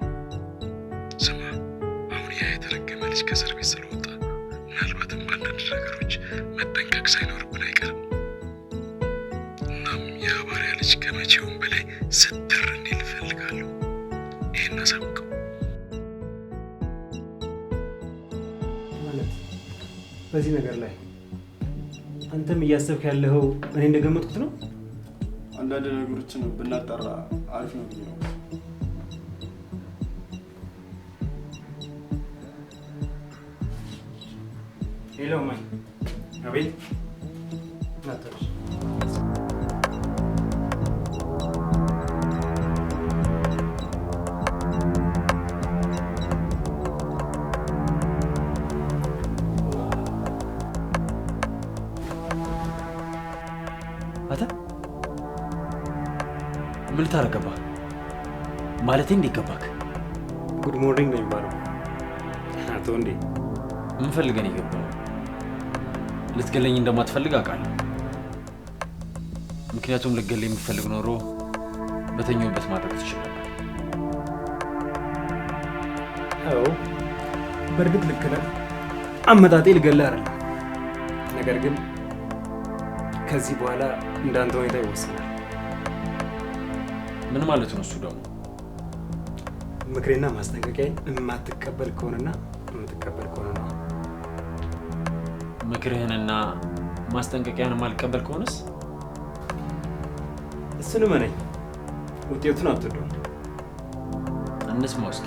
ስማ፣ አሁን ያ የተረገመ ልጅ ከእስር ቤት ስለወጣ ምናልባትም በአንዳንድ ነገሮች መጠንቀቅ ሳይኖርብን አይቀርም። እናም የአባሪያ ልጅ ከመቼውም በላይ ስትር እንዲል እፈልጋለሁ። ይህን አሳውቀው። ማለት በዚህ ነገር ላይ አንተም እያሰብክ ያለኸው እኔ እንደገመጥኩት ነው? አንዳንድ ነገሮችን ብናጣራ አሪፍ ነው ብዬ ነው። ሄሎ ማን? አቤት። ናተሽ አታ ምን ታረገባ? ማለቴ እንዴት ገባክ? ጉድ ሞርኒንግ ነው የሚባለው። አቶ እንዴ ምን ፈልገን ይገባው? ልትገለኝ እንደማትፈልግ አውቃለሁ። ምክንያቱም ልትገለኝ የምትፈልግ ኖሮ በተኛውበት ማድረግ ትችላለህ። አዎ በእርግጥ ልክ ነህ። አመጣጤ ልገልህ አይደለም። ነገር ግን ከዚህ በኋላ እንዳንተ ሁኔታ ይወሰናል። ምን ማለት ነው እሱ ደግሞ? ምክሬና ማስጠንቀቂያዬን የማትቀበል ከሆነና የምትቀበል ከሆነ ነው። ምክርህንና ማስጠንቀቂያን የማልቀበል ከሆነስ? እሱን እመነኝ፣ ውጤቱን አትወደውም። እንስማው እስኪ።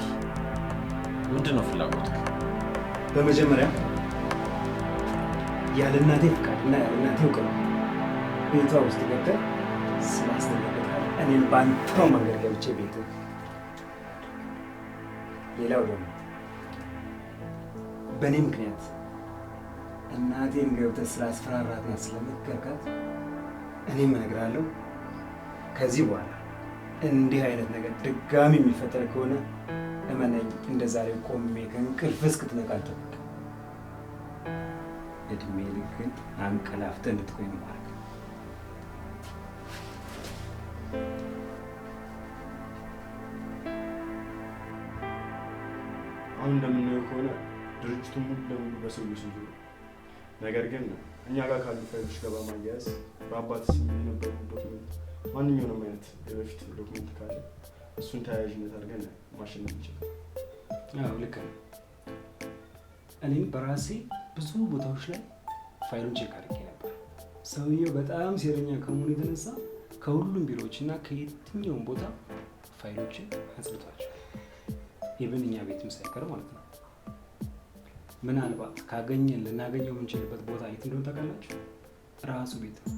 ምንድን ነው ፍላጎት? በመጀመሪያ ያለ እናቴ ፍቃድ እና ያለ እናቴ እውቅና ቤቷ ውስጥ ገብተህ ስላስደነገጥካት እኔም በአንተው መንገድ ገብቼ ቤት። ሌላው ደግሞ በእኔ ምክንያት እናቴን ገብተህ ስላስፈራራትና ስለመከርካት እኔም እነግርሃለሁ፣ ከዚህ በኋላ እንዲህ አይነት ነገር ድጋሚ የሚፈጠር ከሆነ እመነኝ፣ እንደ ዛሬው ቆሜ ከእንቅልፍ እስክትነቃ አልጠብቅም። እድሜ ልክህን አንቀላፍተህ እንድትቆይ ነው ማድረግ። አሁን እንደምናየው ከሆነ ድርጅቱ ሙሉ ለሙሉ በሰውዬው ስም ነው። ነገር ግን እኛ ጋር ካሉ ፋይሎች ጋር በማያያዝ በአባት ስም የነበሩ ዶክመንት፣ ማንኛውንም አይነት የበፊት ዶክመንት ካለ እሱን ተያያዥነት አድርገን ማሸነፍ እንችላለን። አዎ ልክ ነው። እኔም በራሴ ብዙ ቦታዎች ላይ ፋይሉን ቼክ አድርጌ ነበር። ሰውየው በጣም ሴረኛ ከመሆኑ የተነሳ ከሁሉም ቢሮዎች እና ከየትኛውም ቦታ ፋይሎችን አጽድቷቸው ኢቭን እኛ ቤትም ሳይቀር ማለት ነው። ምናልባት ካገኘን ልናገኘው የምንችልበት ቦታ የት እንደሆነ ታውቃላችሁ? ራሱ ቤት ነው።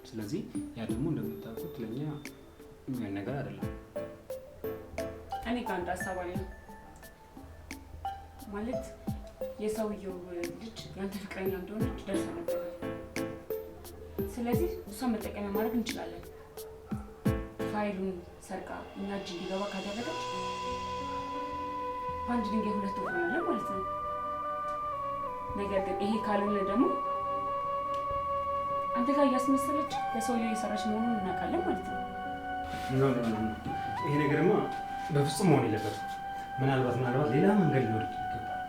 ስለዚህ ያ ደግሞ እንደምታውቁት ለእኛ የሚሆን ነገር አይደለም። እኔ ከአንድ ሀሳብ አለ። ማለት የሰውየው ልጅ ያንተ ፍቅረኛ እንደሆነች ደርሰንበታል። ስለዚህ እሷን መጠቀሚያ ማድረግ እንችላለን። ፋይሉን ሰርቃ እና እጅ እንዲገባ ካደረገች በአንድ ድንጋይ ሁለት ወፍ እንሆናለን ማለት ነው። ነገር ግን ይሄ ካልሆነ ደግሞ አንተ ጋር እያስመሰለች ለሰውየው እየሰራች መሆኑን እናውቃለን ማለት ነው። ይሄ ነገርማ በፍጹም መሆን የለበትም። ምናልባት ሌላ መንገድ ሊኖር ይገባል።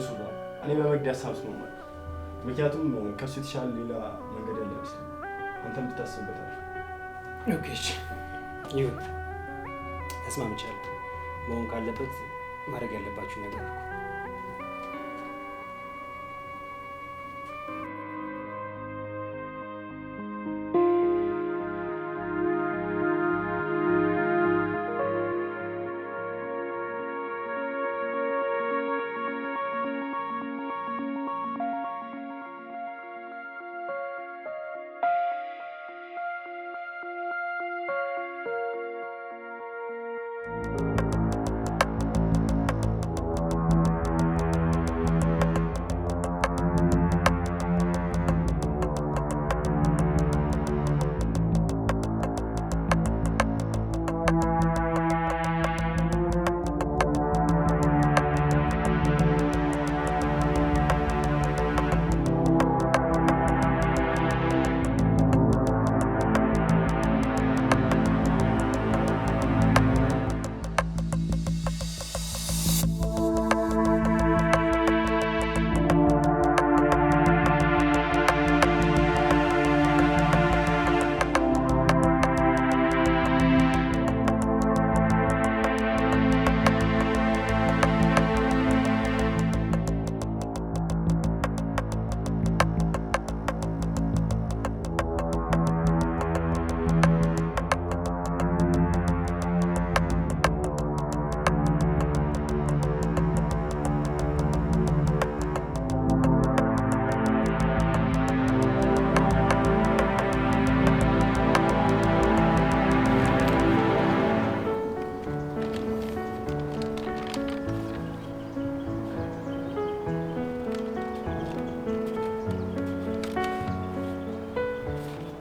ሱራ እኔ በመግድ ሀሳብ እስማማለሁ። ምክንያቱም ከሱ የተሻለ ሌላ መንገድ ያለ ይመስለኛል። አንተም ብታስብበታል። ኦኬ ይሁን፣ ተስማምቻለሁ። መሆን ካለበት ማድረግ ያለባችሁ ነገር ነው።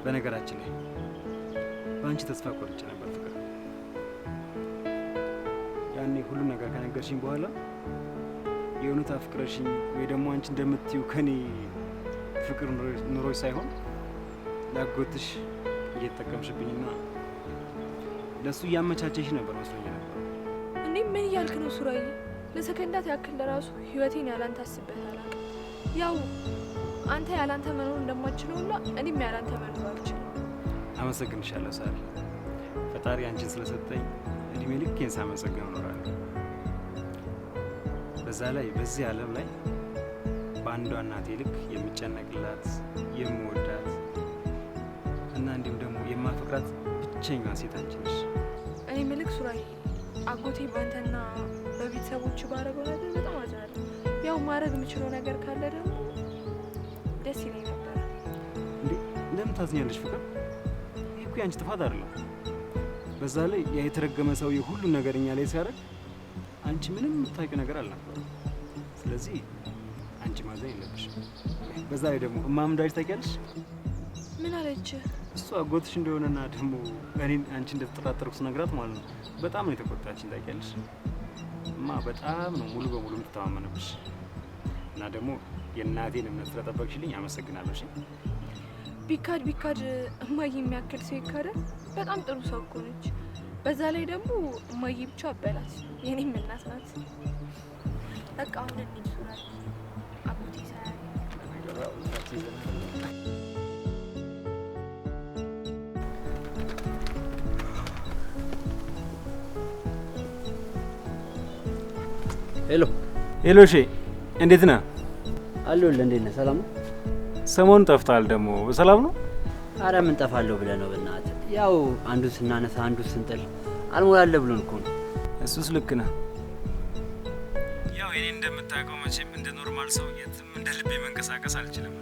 በነገራችን ላይ በአንቺ ተስፋ ቆርጬ ነበር ፍቅር። ያኔ ሁሉም ነገር ከነገርሽኝ በኋላ የእውነት አፍቅረሽኝ ወይ ደግሞ አንቺ እንደምትይው ከኔ ፍቅር ኑሮች ሳይሆን ላጎትሽ እየተጠቀምሽብኝና ለእሱ እያመቻቸሽ ነበር መስሎኝ ነበር። እኔ ምን እያልክ ነው ሱራዬ? ለሰከንዳት ያክል ለራሱ ህይወቴን ያላንተ አስቤያት አላውቅም። ያው አንተ ያላንተ መኖር እንደማችለው ሁላ እኔም ያላንተ መኖር አልችልም። አመሰግንሻለሁ ሳሪ። ፈጣሪ አንቺን ስለሰጠኝ እድሜ ልኬን ሳመሰግነው እኖራለሁ። በዛ ላይ በዚህ ዓለም ላይ በአንዷ እናቴ ልክ የምጨነቅላት የምወዳት እና እንዲሁም ደግሞ የማፈቅራት ብቸኛዋ ሴት አንቺ ነሽ። እኔ ምልክ ሱራዬ፣ አጎቴ ባንተና በቤተሰቦች ባረገው ነገር በጣም አዝናለሁ። ያው ማድረግ የምችለው ነገር ካለ ደግሞ ደስ ይለኝ ነበር። እንዴ ለምን ታዝኛለሽ ፍቅር? ይሄ እኮ ያንቺ ጥፋት አይደለም። በዛ ላይ ያ የተረገመ ሰውዬ ሁሉን ነገር እኛ ላይ ሲያደርግ አንቺ ምንም የምታውቂው ነገር አልነበረም። ስለዚህ አንቺ ማዘን የለብሽም። በዛ ላይ ደግሞ እማም እንዳለች ታውቂያለሽ? ምን አለች? እሷ አጎትሽ እንደሆነና ደግሞ እኔን አንቺ እንደተጠራጠርኩ ስነግራት ማለት ነው በጣም ነው የተቆጣችኝ። ታውቂያለሽ? እማ በጣም ነው ሙሉ በሙሉ የምትተማመነብሽ እና ደግሞ የእናቴን እምነት ስለጠበቅሽልኝ አመሰግናለሁ። እሺ ቢካድ እማዬ የሚያክል ሰው ይካዳል? በጣም ጥሩ ሰው እኮ ነች። በዛ ላይ ደግሞ እማዬ ብቻ አበላት፣ የኔም እናት ናት። በቃ አሁን እንሂድ ሱራዬ፣ አጎቴ ሳያይ ሄሎ ሄሎ። እሺ እንዴት ነህ? አለሁልህ። እንዴት ነህ? ሰላም ነው? ሰሞኑን ጠፍተሃል። ደግሞ ሰላም ነው? አረ ምን ጠፋለሁ ብለህ ነው? በእናትህ ያው አንዱን ስናነሳ አንዱን ስንጥል አልሞላለህ ብሎን እኮ ነው። እሱስ ልክ ነህ። ያው እኔ እንደምታውቀው መቼም እንደ ኖርማል ሰው የትም እንደ ልቤ መንቀሳቀስ አልችልም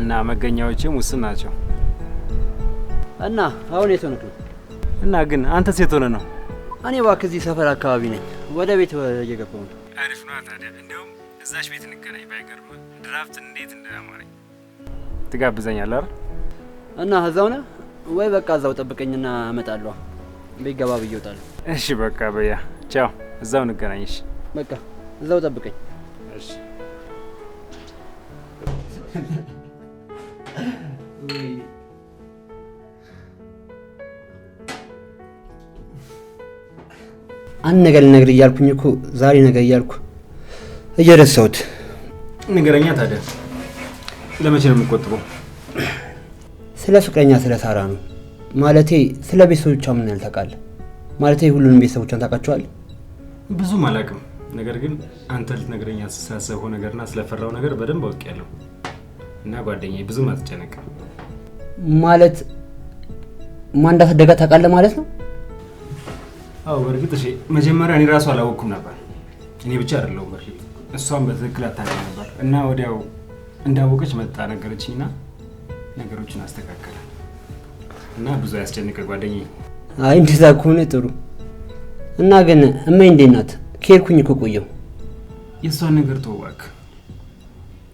እና መገኛዎቼም ውስን ናቸው። እና አሁን የት ሆነህ ነው? እና ግን አንተስ የት ሆነህ ነው? እኔ እባክህ እዚህ ሰፈር አካባቢ ነኝ። ወደ ቤት እየገባሁ ነው። አሪፍ ነው ታዲያ። እንደውም እዛች ቤት እንገናኝ። ባይገርም ድራፍት እንዴት እንደማረኝ ትጋብዘኛለህ አይደል? እና እዛው ነህ ወይ? በቃ እዛው ጠብቀኝና እመጣለሁ። ቤት ገባ ብዬ እወጣለሁ። እሺ በቃ በያ ቻው። እዛው እንገናኝ። እሺ በቃ እዛው ጠብቀኝ። እሺ አንድ ነገር ልነግርህ እያልኩኝ እኮ ዛሬ ነገር እያልኩ እየረሳሁት። ንገረኛ ታዲያ። ለመቼ ነው የምትቆጥበው? ስለ ፍቅረኛ ስለ ሳራ ነው። ማለቴ ስለ ቤተሰቦቿ ምን ያህል ታውቃለህ? ማለቴ ሁሉንም ቤተሰቦቿን ታውቃቸዋለህ? ብዙም አላውቅም፣ ነገር ግን አንተ ልትነግረኝ ስላሰብከው ነገርና ስለፈራው ነገር በደንብ አውቄያለሁ። እና ጓደኛዬ ብዙም አትጨነቅም። ማለት ማን እንዳሳደጋ ታውቃለህ ማለት ነው? አዎ በእርግጥ እሺ። መጀመሪያ እኔ ራሱ አላወቅኩም ነበር። እኔ ብቻ አይደለሁም በእርግጥ እሷም በትክክል አታውቅም ነበር። እና ወዲያው እንዳወቀች መጣ ነገረችኝና ነገሮችን አስተካከለ እና ብዙ ያስጨንቀ ጓደኛዬ። አይ እንደዛ ከሆነ ጥሩ። እና ግን እማዬ እንዴት ናት? ከሄድኩኝ እኮ ቆየሁ። የእሷን ነገር ተው እባክህ።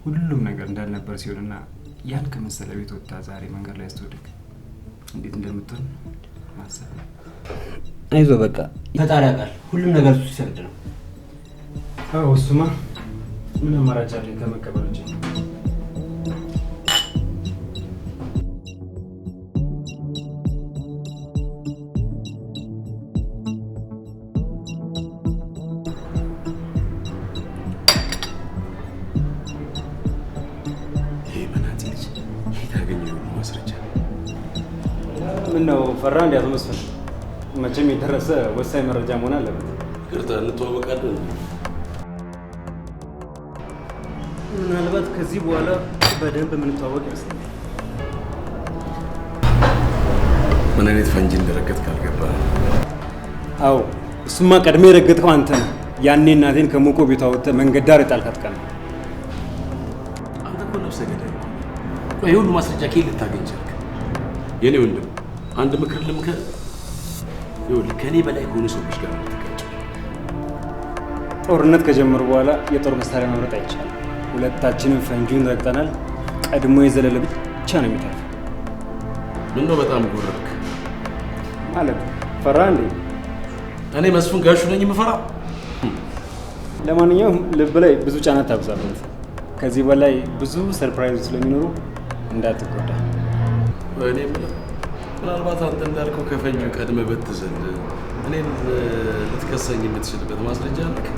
ሁሉም ነገር እንዳልነበር ሲሆንና ያን ከመሰለ ቤት ወጣ ዛሬ መንገድ ላይ ስትወድቅ እንዴት እንደምትሆን ማሰብ። አይዞህ በቃ ፈጣሪ ያውቃል። ሁሉም ነገር እሱ ሲፈቅድ ነው። አዎ እሱማ ምን አማራጭ አለኝ ከመቀበል ውጭ። ምነው ፈራ? እንዲያት መስፈር መቼም የደረሰ ወሳኝ መረጃ መሆን አለበት። ይቅርታ እንተዋወቃለን። ምናልባት ከዚህ በኋላ በደንብ የምንተዋወቅ ይመስለኛል። ምን አይነት ፈንጂ እንደረገጥክ አልገባህም? አዎ እሱማ ቀድሜ የረገጥከው አንተ ነህ። ያኔ እናቴን ከሞቆ ቤቷ ወጥተህ መንገድ ዳር የጣልካት ቀን ነው። አንተ እኮ ነፍሰ ገዳይ። ቆይ ሁሉ ማስረጃ ከየት ልታገኝ ቻልክ? የኔ ወንድም አንድ ምክር ልምከር። ይኸውልህ ከኔ በላይ ከሆኑ ሰዎች ጋር ትጋጭ። ጦርነት ከጀመሩ በኋላ የጦር መሳሪያ መምረጥ አይቻልም። ሁለታችንም ፈንጂውን ረግጠናል። ቀድሞ የዘለለ ብቻ ነው የሚተርፈው። ምነው በጣም ጎረርክ? ማለት ፈራ እንዴ? እኔ መስፍን ጋሹ ነኝ የምፈራ? ለማንኛውም ልብ ላይ ብዙ ጫና ታብዛበት። ከዚህ በላይ ብዙ ሰርፕራይዝ ስለሚኖሩ እንዳትጎዳ። እኔ ምናልባት አንተ እንዳልከው ከፈንጂው ቀድመህ ብትዘል እኔን ልትከሰኝ የምትችልበት ማስረጃ አለክ?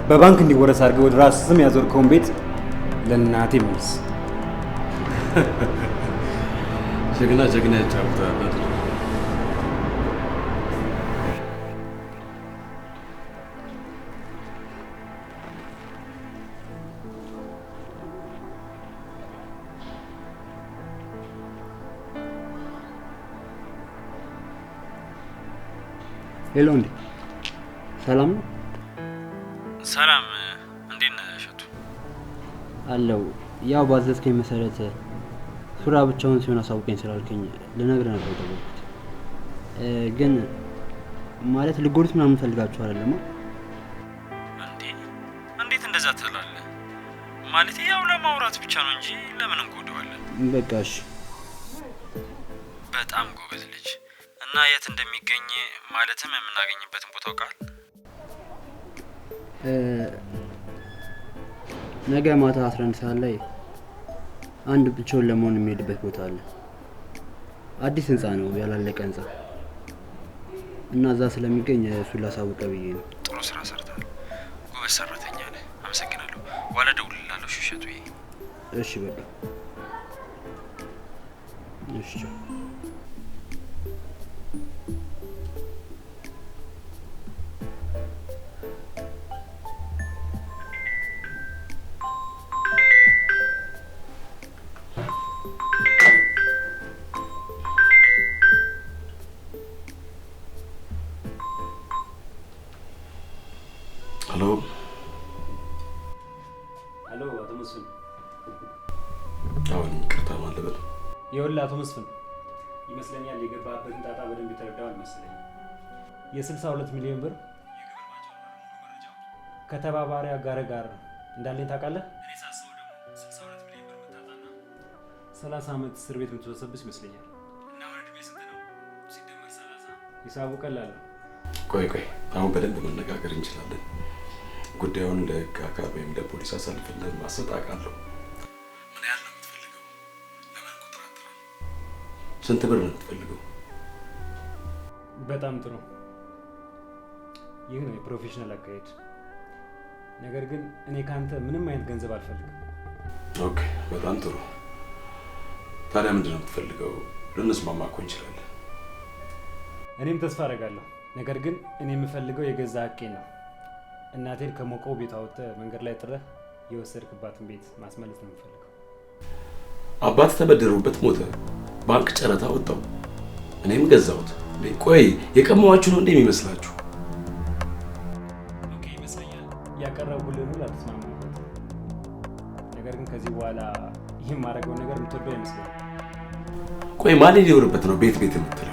በባንክ እንዲወረስ አድርገህ ወደ ራስ ስም ያዞርከውን ቤት ለእናቴ መልስ። ጀግና ጀግና ያጫውታል አይደል? ሄሎ እንዴ፣ ሰላም ነው? ሰላም። እንዴት ነህ እሸቱ? አለው። ያው ባዘዝከኝ መሰረት ሱራ ብቻውን ሲሆን አሳውቀኝ ስላልከኝ ልነግርህ ነበር የደወልኩት። ግን ማለት ልጎዱት ምናምን ፈልጋችሁ አይደለም? እንዴት እንደዛ ትላለህ? ማለት ያው ለማውራት ብቻ ነው እንጂ ለምን እንጎዳዋለን? በቃ እሺ። በጣም ጎበዝ ልጅ። እና የት እንደሚገኝ ማለትም የምናገኝበትን ቦታ አውቃል? ነገ ማታ 11 ሰዓት ላይ አንድ ብቻውን ለመሆን የሚሄድበት ቦታ አለ። አዲስ ህንጻ ነው፣ ያላለቀ ህንጻ እና እዛ ስለሚገኝ እሱን ላሳውቅህ ብዬ ነው። ጥሩ ስራ ሰርተሃል። ጎበዝ ሰራተኛ ነህ። አመሰግናለሁ። በኋላ እደውልልሃለሁ እሸቱዬ። እሺ በቃ እሺ። ሄሎ አቶ መስፍን። አሁን ይቅርታ ማለት ነው። ይኸውልህ አቶ መስፍን ይመስለኛል የገባህበትን ጣጣ በደንብ የተረዳው አልመሰለኝም። የ62 ሚሊዮን ብር ከተባባሪ አጋር ጋር እንዳለኝ ታውቃለህ? እኔ ሳስበው ደግሞ 62 ሚሊዮን ብር የምታጣና 30 ዓመት እስር ቤት የምትወሰብስ ይመስለኛል። እና አሁን ዕድሜ ስንት ነው? ሲደመር 30። ሂሳቡ ቀላል ነው። ቆይ አሁን በደንብ መነጋገር እንችላለን። ጉዳዩን ለህግ አካል ወይም ለፖሊስ አሳልፈን ማሰጥ አውቃለሁ። ምን ያህል ነው የምትፈልገው? ለምን ቁጥር አጥራለህ? ስንት ብር ነው የምትፈልገው? በጣም ጥሩ። ይህ ነው የፕሮፌሽናል አካሄድ። ነገር ግን እኔ ካንተ ምንም አይነት ገንዘብ አልፈልግም። ኦኬ፣ በጣም ጥሩ። ታዲያ ምንድን ነው የምትፈልገው? ልንስማማ እኮ እንችላለን። እኔም ተስፋ አደርጋለሁ። ነገር ግን እኔ የምፈልገው የገዛ ሀቄን ነው። እናቴን ከሞቀው ቤት አውጥተህ መንገድ ላይ ጥረህ የወሰድክባትን ቤት ማስመለስ ነው የምፈልገው። አባት ተበደሩበት ሞተ። ባንክ ጨረታ ወጣው፣ እኔም ገዛሁት። ቆይ የቀማዋችሁ ነው እንዴ የሚመስላችሁ? ኦኬ ይመስለኛል ያቀረብኩልህን ሁሉ አልተስማማህበትም። ነገር ግን ከዚህ በኋላ ይህን ማድረገውን ነገር የምትወደው አይመስለኝም። ቆይ ማን ሊኖርበት ነው ቤት የምትለው?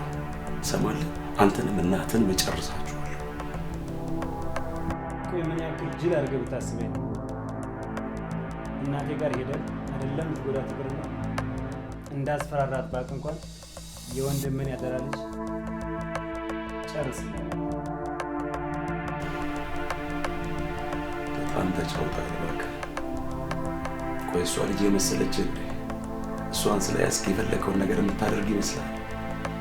ትሰማለህ? አንተንም እናትህን መጨረሳችኋለሁ። ቆይ ምን ያክል ጅል አድርገህ ብታስበኝ ነው? እናቴ ጋር ሄደህ አይደለም ልትጎዳት ትቅርና እንዳስፈራራት ባቅ እንኳን የወንድምን ያደራ ልጅ ጨርስ። በጣም ተጫውተሃል እባክህ። ቆይ እሷ ልጅ የመሰለች እንዴ? እሷን ስለያዝክ የፈለከውን ነገር የምታደርግ ይመስላል?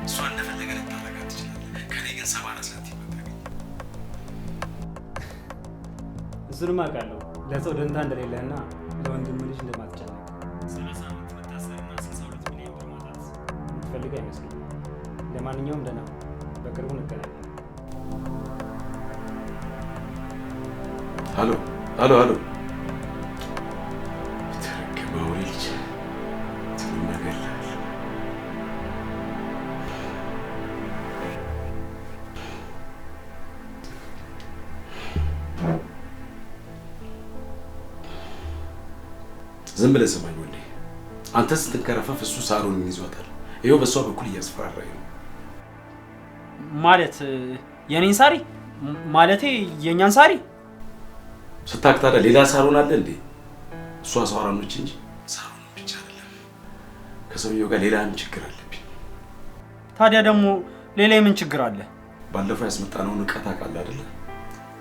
እሷ እንደፈለገ ልታደርጋት ትችላለህ። ከኔ ግን 70 ሳንቲም አታገኝም። እሱንም አውቃለሁ። ለሰው ደንታ እንደሌለህና ለወንድም ልጅ እንደማትጨነቅ 30 ዓመት መታሰርና 62 ሚሊዮን ብር ማጣት የምትፈልግ አይመስለኝም። ለማንኛውም ደህና፣ በቅርቡ እንገናኛለን። ሄሎ የተረገመው ልጅ ትመገላል። ዝም ብለህ ስማኝ ወንዴ። አንተ ስትንከረፈፍ እሱ ሳሮንን ይዟታል። ይኸው በእሷ በኩል እያስፈራራኝ ነው። ማለት የኔን ሳሪ ማለቴ የኛን ሳሪ ስታክ ታዲያ ሌላ ሳሮን አለ እንዴ? እሷ ሳሮኖች እንጂ ሳሮን ብቻ አይደለም። ከሰውየው ጋር ሌላ ችግር አለብኝ። ታዲያ ደግሞ ሌላ የምን ችግር አለ? ባለፈው ያስመጣነውን ዕቃ ታውቃለህ አይደለ?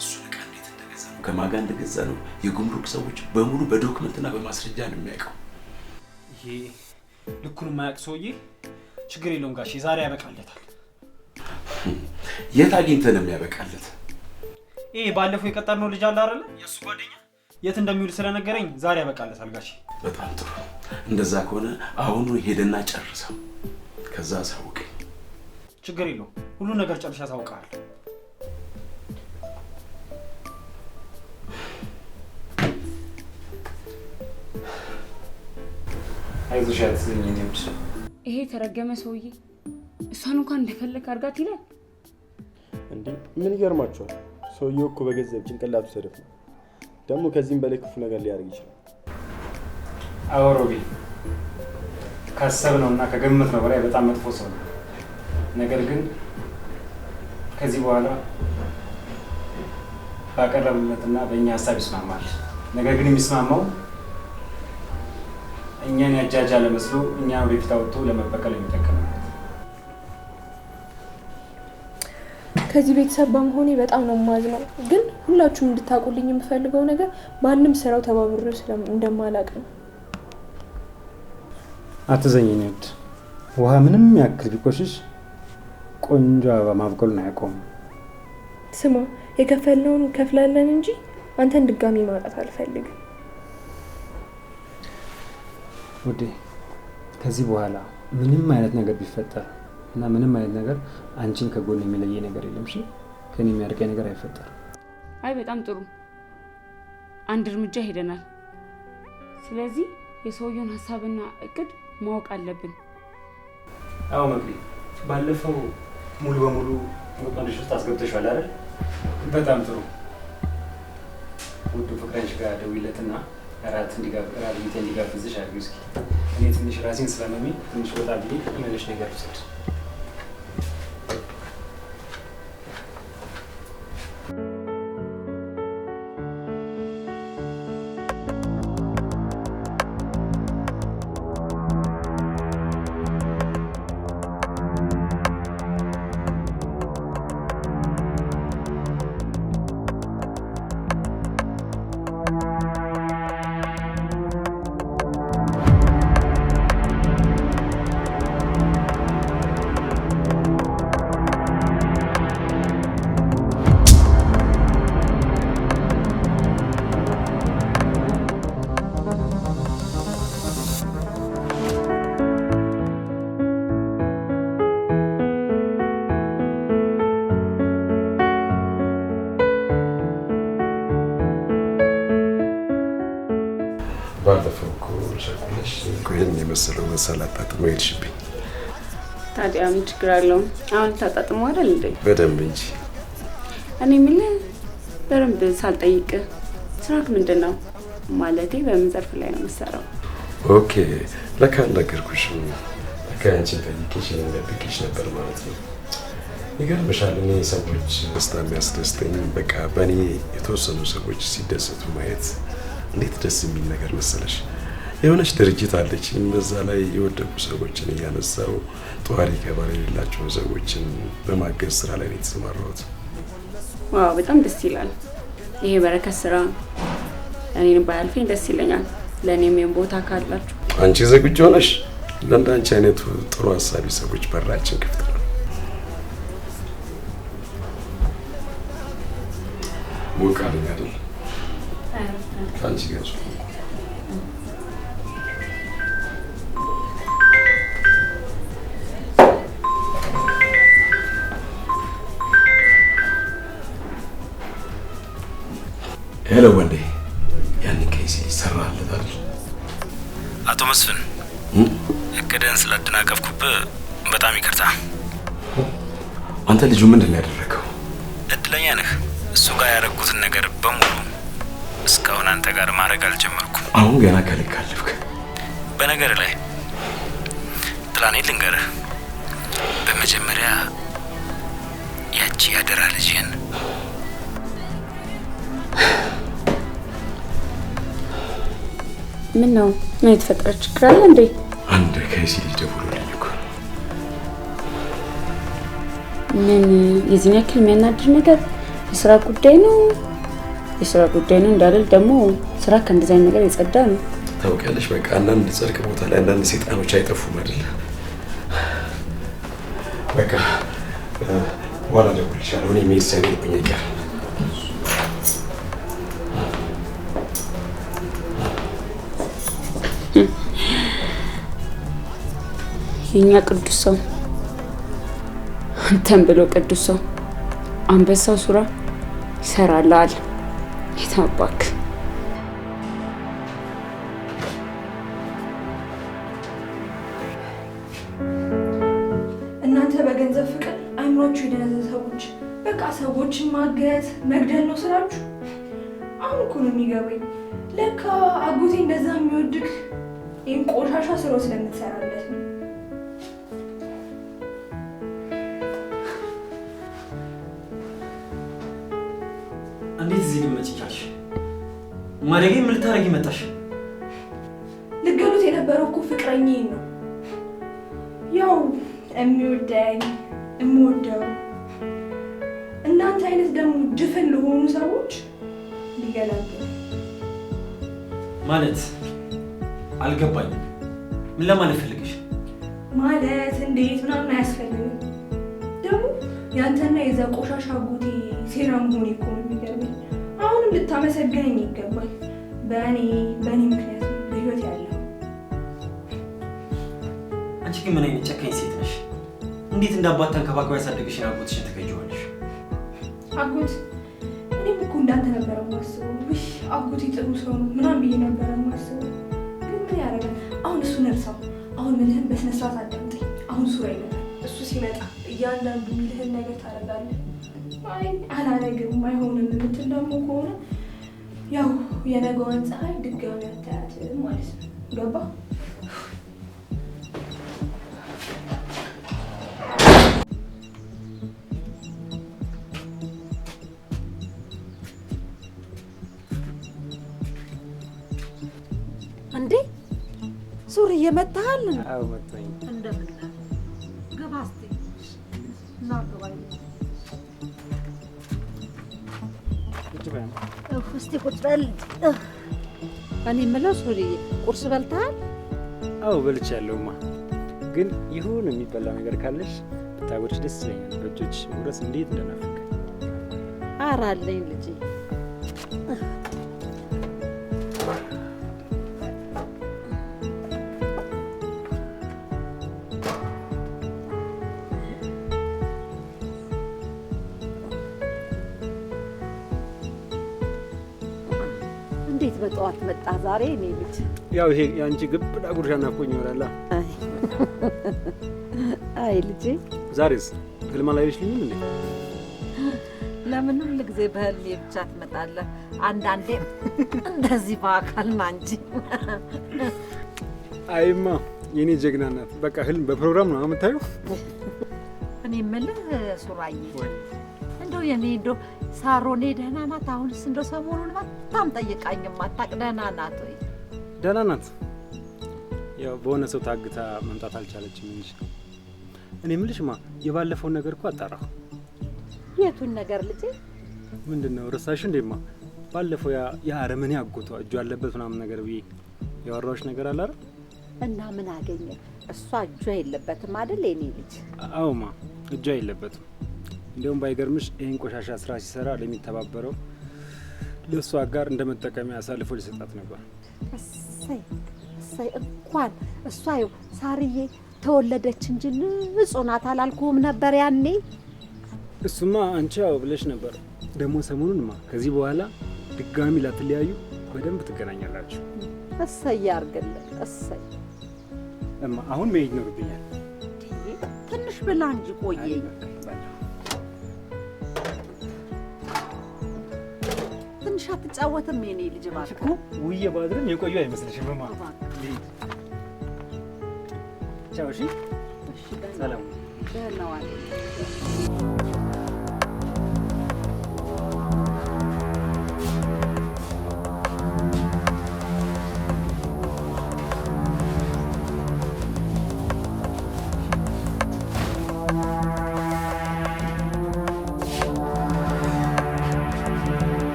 እሱን ዕቃ እንዴት እንደገዛ ነው፣ ከማን ጋር እንደገዛ ነው የጉምሩክ ሰዎች በሙሉ በዶክመንትና በማስረጃ ነው የሚያውቀው። ይሄ ልኩን የማያውቅ ሰውዬ ችግር የለውም ጋሼ፣ ዛሬ ያበቃለታል። የት አግኝተህ ነው የሚያበቃለት? ይሄ ባለፈው የቀጠርነው ልጅ አለ አይደለ? የእሱ ጓደኛ የት እንደሚውል ስለነገረኝ ዛሬ ያበቃለታል ጋሼ። በጣም ጥሩ። እንደዛ ከሆነ አሁኑ ሄደና ጨርሰው፣ ከዛ አሳውቀኝ። ችግር የለውም፣ ሁሉ ነገር ጨርሼ አሳውቅሃለሁ። አይዞሽ አትዘኝ። እኔዎች ይሄ የተረገመ ሰውዬ እሷን እንኳን እንደፈለክ አድርጋት ይላል እንዴ? ምን ይገርማችኋል? ሰውየው እኮ በገንዘብ ጭንቅላቱ ሰደፍ ነው። ደግሞ ከዚህም በላይ ክፉ ነገር ሊያደርግ ይችላል። አወሮቢ ካሰብነውና ከገመትነው በላይ በጣም መጥፎ ሰው ነው። ነገር ግን ከዚህ በኋላ ባቀረብነትና በእኛ ሀሳብ ይስማማል። ነገር ግን የሚስማማው እኛን ያጃጃለ መስሎ እኛን ወደፊት አውጥቶ ለመበቀል የሚጠቀመው። ከዚህ ቤተሰብ በመሆኔ በጣም ነው የማዝነው። ግን ሁላችሁም እንድታውቁልኝ የምፈልገው ነገር ማንም ስራው ተባብሮ እንደማላውቅ ነው። አትዘኝ ነድ ውሃ ምንም ያክል ቢቆሽሽ ቆንጆ አበባ ማብቀሉን አያቆምም። ስማ፣ የከፈልነውን ከፍላለን እንጂ አንተን ድጋሚ ማጣት አልፈልግም። ውዴ ከዚህ በኋላ ምንም አይነት ነገር ቢፈጠር እና ምንም አይነት ነገር አንቺን ከጎን የሚለየ ነገር የለም። እሺ? ከኔ የሚያርቀኝ ነገር አይፈጠርም። አይ በጣም ጥሩ፣ አንድ እርምጃ ሄደናል። ስለዚህ የሰውየውን ሀሳብና እቅድ ማወቅ አለብን። አዎ መቅዲ፣ ባለፈው ሙሉ በሙሉ ወጣንሽ ውስጥ አስገብተሻል አይደል? በጣም ጥሩ። ውድ ፍቅረኛሽ ጋር ደውይለትና እራት እንዲጋብዝሽ አድርጊው እስኪ። እኔ ትንሽ ራሴን ስለመመኝ ትንሽ ወጣ ብዬ የሆነች ነገር ልውሰድ። ባለፈው እኮ ሸኩለሽ ይህን የመሰለው መሰል አጣጥሞ ሄድሽብኝ። ታዲያ ምን ችግር አለው? አሁን ታጣጥሞ አይደል እንዴ? በደንብ እንጂ። እኔ የምልህ በደንብ ሳልጠይቅ ስራክ ምንድን ነው? ማለቴ በምን ዘርፍ ላይ ነው የምትሰራው? ኦኬ፣ ለካ አልነገርኩሽም። ለካ አንቺን ጠይቄሽ ልንደብቅሽ ነበር ማለት ነው። ይገርምሻል፣ እኔ ሰዎች ደስታ የሚያስደስተኝ በቃ በእኔ የተወሰኑ ሰዎች ሲደሰቱ ማየት እንዴት ደስ የሚል ነገር መሰለሽ። የሆነች ድርጅት አለችኝ። በዛ ላይ የወደቁ ሰዎችን እያነሳው ጧሪ ከባሪ የሌላቸውን ሰዎችን በማገዝ ስራ ላይ ነው የተሰማራሁት። ዋው በጣም ደስ ይላል። ይሄ በረከት ስራ እኔን ባያልፈኝ ደስ ይለኛል። ለእኔም የም ቦታ ካላችሁ አንቺ ዝግጁ ሆነሽ ለእንዳንቺ አይነቱ ጥሩ ሀሳቢ ሰዎች በራችን ክፍት ነው። ሞቃልኝ አይደል? ከአንቺ ጋር ሄሎ ወንዴ፣ ያን ከይሲ ይሰራልት አይደል? አቶ መስፍን እቅድህን ስላደናቀፍኩብህ በጣም ይቅርታ። አንተ ልጁ ምንድን ነው ያደረገው? እድለኛ ነህ። እሱ ጋር ያደረኩትን ነገር በሙሉ እስካሁን አንተ ጋር ማድረግ አልጀመርኩም። አሁን ገና ከልክ አለፍክ። በነገር ላይ ፕላኔ ልንገርህ። በመጀመሪያ ያቺ ያደራ ልጅህን ምን ነው? ምን የተፈጠረ ችግር አለ እንዴ? አንድ ከይሲ ልጅ ደውሎልኝ እኮ። ምን የዚህን ያክል የሚያናድር ነገር? የስራ ጉዳይ ነው። የስራ ጉዳይ ነው እንዳልል ደግሞ ስራ ከእንደዚህ አይነት ነገር የጸዳ ነው። ታውቂያለሽ፣ በቃ አንዳንድ ጽድቅ ቦታ ላይ አንዳንድ ሰይጣኖች አይጠፉም አይደል? በቃ በኋላ እደውልልሻለሁ። እኔ መሄድ ሳይኖርብኝ አይቀርም። የኛ ቅዱስ ሰው አንተን ብሎ ቅዱስ ሰው አንበሳው ሱራ ይሰራላል። የታባክ እናንተ በገንዘብ ፍቅር አይምሯችሁ የደነዘዘ ሰዎች፣ በቃ ሰዎችን ማገት መግደል ነው ስራችሁ። አሁን እኮ ነው የሚገባኝ። ለካ አጎቴ እንደዛ የሚወድቅ ይህን ቆሻሻ ስራው ስለምትሰራለት ነው። እንዴት እዚህ ልትመጪ ቻልሽ? ማደጌ ምን ልታረጊ መጣሽ? ልገሉት የነበረው እኮ ፍቅረኛዬን ነው። ያው የሚወደኝ የምወደው እናንተ አይነት ደግሞ ድፍን ለሆኑ ሰዎች ሊገላግል ማለት አልገባኝም። ምን ለማለት ፈልገሽ? ማለት እንዴት ምናምን አያስፈልግም። ደግሞ ያንተና የዛ ቆሻሻ አጎቴ ሴራ መሆን እኮ ነው የሚገርመኝ። አሁንም ልታመሰግነኝ ይገባል። በእኔ ምክንያት ነው በህይወት ያለው። አንቺ ግን ምን አይነት ጨካኝ ሴት ነሽ? እንዴት እንዳባት ተንከባክባ ያሳደገሽን አጎትሽን ትከጂዋለሽ? አጎት እኔም እኮ እንዳንተ ነበረ የማስበው። ውይ አጎቴ ጥሩ ሰው ነው ምናምን ብዬ ነበረ የማስበው። ግን ምን ያደርጋል? አሁን እሱን እርሳው። አሁን ምንህን በስነ ስርዓት አዳምጠኝ። አሁን ሱራ ይመጣል። እሱ ሲመጣ እያንዳንዱ የሚልህን ነገር ታደርጋለህ። አይ አላደርግም አይሆንም የምትል ደግሞ ከሆነ ያው የነገዋን ፀሐይ ድጋሚ አታያትም ማለት ነው። ገባ? እንዴ ሱሪ እየመጣሃል? አዎ መጣኝ። እንደምን ነህ? ግባ እስኪ እና ግባ። እስኪ ቁጭ በል። እኔ የምለው ሱሪ ቁርስ በልተሃል? አዎ በልቻለሁማ። ግን ይሁን የሚበላ ነገር ካለሽ ብታጎርሽ ደስ ይለኛል። በእጆችሽ መጉረስ እንዴት እንደናፈቀኝ። ኧረ አለኝ ልጄ። እንዴት በጠዋት መጣ ዛሬ? እኔ ልጅ ያው ይሄ የአንቺ ግብዳ ጉርሻ ናፍቆኝ ይሆናል። አይ ልጄ ዛሬስ ህልም አላየሽልኝም እንዴ? ለምን ሁል ጊዜ በህልሜ ብቻ ትመጣለህ? አንዳንዴ እንደዚህ በአካል ና እንጂ። አይማ የኔ ጀግና ናት። በቃ ህልም በፕሮግራም ነው የምታየው። እኔ የምልህ ሱራዬ፣ እንደው የኔ እንደው ሳሮኔ ደህና ናት? አሁንስ እንደው ሰሞኑን በጣም ጠይቃኝም አታውቅ። ደህና ናት ወይ? ደህና ናት። ያው በሆነ ሰው ታግታ መምጣት አልቻለችም እንጂ። እኔ የምልሽማ የባለፈውን ነገር እኮ አጣራሁ። የቱን ነገር ልጄ? ምንድነው ረሳሽ እንዴማ? ባለፈው ያ አረመኔ አጎቷ እጁ አለበት ምናምን ነገር ብዬ ያወራሁሽ ነገር አለ አይደል? እና ምን አገኘ? እሷ እጇ የለበትም አይደል የኔ ልጅ? አዎማ እጇ የለበትም። እንደውም ባይገርምሽ ይህን ቆሻሻ ስራ ሲሰራ ለሚተባበረው ለእሷ ጋር እንደ መጠቀሚያ አሳልፎ ሊሰጣት ነበር። እሰይ እሰይ፣ እንኳን እሷ ይኸው ሳርዬ ተወለደች እንጂ ንጹህ ናት አላልኩህም ነበር ያኔ? እሱማ አንቺ ያው ብለሽ ነበር። ደግሞ ሰሞኑንማ ከዚህ በኋላ ድጋሚ ላትለያዩ በደንብ ትገናኛላችሁ። እሰይ ያርግልህ። እሰይ እማ አሁን መሄድ ይኖርብኛል። ትንሽ ብላ እንጂ ቆየኝ። ትንሽ አትጫወትም የኔ ልጅ? እባክህ ውዬ ባድርም የቆዩ አይመስልሽም? እማ ቻው። እሺ ሰላም። ደህና ዋል።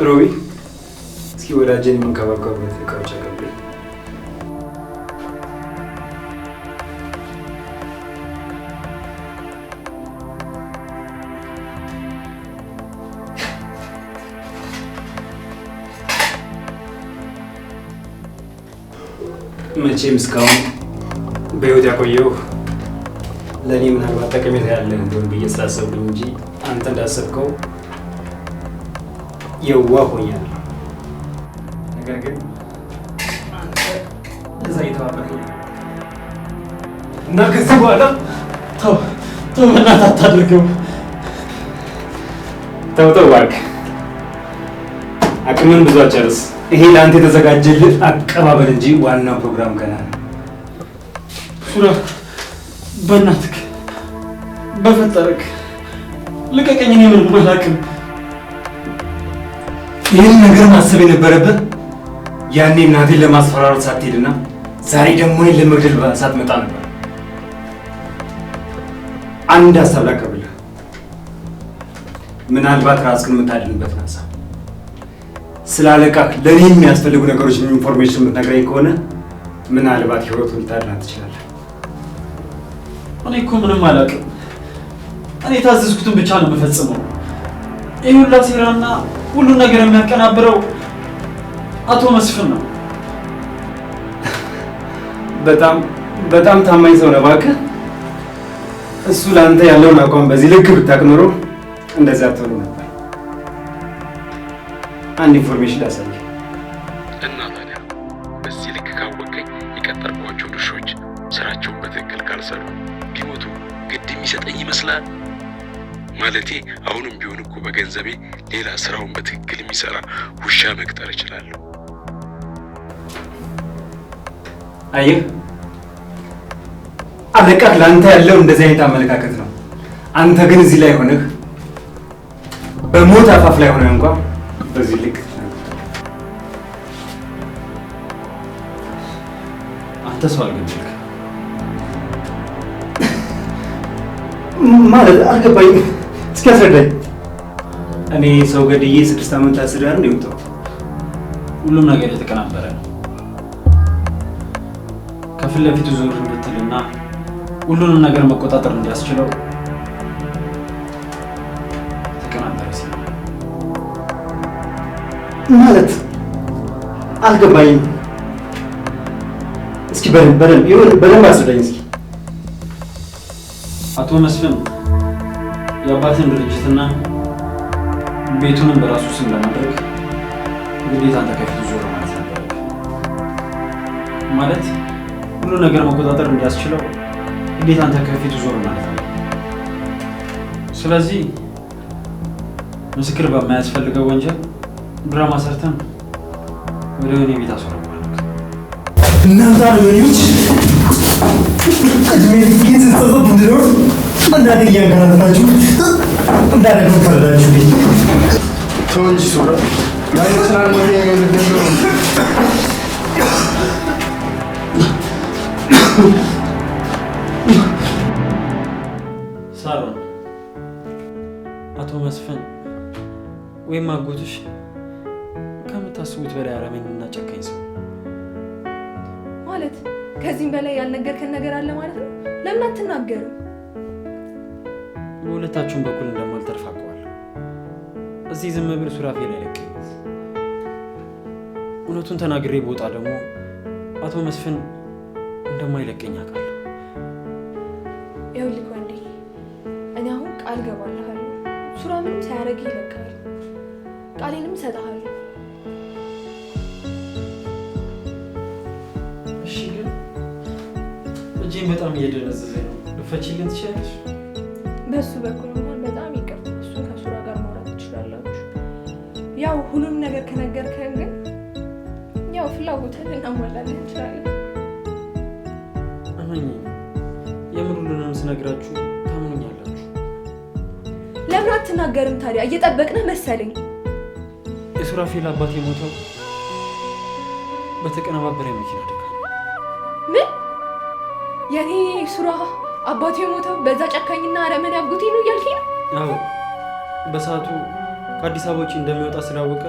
ሮቢ፣ እስኪ ወዳጄን የምንከባከቡበት እቃዎች አቀብለኝ። መቼም እስካሁን በህይወት ያቆየው ለእኔ ምናልባት ጠቀሜታ ያለህ እንደሆን ብዬ ስላሰብኩኝ እንጂ አንተ እንዳሰብከው የዋህ ሆኛለሁ። ነገር ግን አንተ ለዛ የተባበረኝ እና ከዚህ በኋላ ተው በእናትህ አታድርገው። ተው እባክህ፣ አቅምን ብዙ አጨርስ። ይሄ ለአንተ የተዘጋጀልህ አቀባበል እንጂ ዋናው ፕሮግራም ገና ነው። ሱራ በእናትህ በፈጠረክ ልቀቀኝ። እኔ ምንም አላውቅም። ይህን ነገር ማሰብ የነበረብህ ያኔ እናቴን ለማስፈራራት ሳትሄድና ዛሬ ደግሞ እኔን ለመግደል ሳትመጣ ነበር። አንድ ሀሳብ ላቀርብልህ። ምናልባት ራስህን የምታድንበትን ሀሳብ ስለ አለቃህ ለእኔ የሚያስፈልጉ ነገሮችን ኢንፎርሜሽን የምትነግረኝ ከሆነ ምናልባት ህይወቱን ልታድናት ትችላለህ። እኔ እኮ ምንም አላውቅም። እኔ የታዘዝኩትን ብቻ ነው የምፈጽመው። ይህ ሁላ ሴራና ሁሉን ነገር የሚያቀናብረው አቶ መስፍን ነው። በጣም ታማኝ ሰው ነው እባክህ። እሱ ለአንተ ያለውን አቋም በዚህ ልክ ብታውቅ ኖሮ እንደዚያ አትሆኑ ነበር። አንድ ኢንፎርሜሽን ላሳየህ። እና ታዲያ በዚህ ልክ ካወቀኝ የቀጠርኳቸው ድርሾች ስራቸውን በትክክል ካልሰሩ ቢሞቱ ግድ የሚሰጠኝ ይመስላል? ማለቴ አሁንም ቢሆን እኮ በገንዘቤ ሌላ ስራውን በትክክል የሚሰራ ውሻ መቅጠር እችላለሁ። አየህ፣ አለቃህ ለአንተ ያለው እንደዚህ አይነት አመለካከት ነው። አንተ ግን እዚህ ላይ ሆነህ በሞት አፋፍ ላይ ሆነህ እንኳን በዚህ ልክ አንተ ሰው አልገደልክ ማለት አልገባኝም። እስኪ አስረዳኝ። እኔ ሰው ገድዬ 6 ዓመት ታስሬ አይደል የወጣሁት? ሁሉም ነገር የተቀናበረ ነው። ከፊት ለፊቱ ዞር እንድትልና ሁሉንም ነገር መቆጣጠር እንዲያስችለው የተቀናበረ ሲል ማለት አልገባኝም። እስኪ በደንብ አስረዳኝ እስኪ። አቶ መስፍን የአባትን ድርጅትና ቤቱንም በራሱ ስም ለማድረግ ግዴታ አንተ ከፊቱ ዞር ማለት ነበር። ማለት ሁሉ ነገር መቆጣጠር እንዲያስችለው ግዴታ አንተ ከፊቱ ዞር ማለት ነው። ስለዚህ ምስክር በማያስፈልገው ወንጀል ድራማ ሰርተን ወደ ወህኒ ቤት አስወረዋል። እናንተ አርበኞች እድሜ ልኬን ስትጸጸት እንድኖር እንዳገ እያንከራተታችሁ እንዳደግ ፈረዳችሁብኝ። ተው እንጂ ሱራ፣ ያይችላል ወይ የገለገለው ሳሮን፣ አቶ መስፍን ወይም አጎትሽ ከምታስቡት በላይ አረመኔና ጨካኝ ሰው ማለት። ከዚህም በላይ ያልነገርከን ነገር አለ ማለት ነው። ለምን አትናገርም? በሁለታችሁም በኩል እንደማልተርፍ አውቀዋለሁ። እዚህ ዝም ብል ሱራፌል አይለቀኝም። እውነቱን ተናግሬ በወጣ ደግሞ አቶ መስፍን እንደማይለቀኝ አውቃለሁ። ይኸውልህ ወንዴ፣ እኔ አሁን ቃል ገባልሃለሁ። ሱራ ምንም ሳያደርግ ይለቃል። ቃሌንም እሰጥሃለሁ። እሺ፣ ግን እጄን በጣም እየደነዘዘ ነው። ልፈችልን ትችላለች? በሱ በኩል እንኳን በጣም ይቅርታ፣ እሱን ከሱራ ጋር ማውራት ትችላላችሁ። ያው ሁሉም ነገር ከነገርከን ግን ያው ፍላጎትን እናሟላለን እንችላለን። እመኝ፣ የምር ሁሉንም ስነግራችሁ ታምኑኛላችሁ። ለምን አትናገርም ታዲያ? እየጠበቅንህ መሰለኝ። የሱራፌል አባት የሞተው በተቀነባበረ የመኪና አደጋ ነው። ምን? የኔ ሱራ አባቱ የሞተው በዛ ጨካኝና አረመኔ አጎቴ ነው እያልከኝ ነው? አዎ፣ በሰዓቱ ከአዲስ አበባ ውጭ እንደሚወጣ ስላወቀ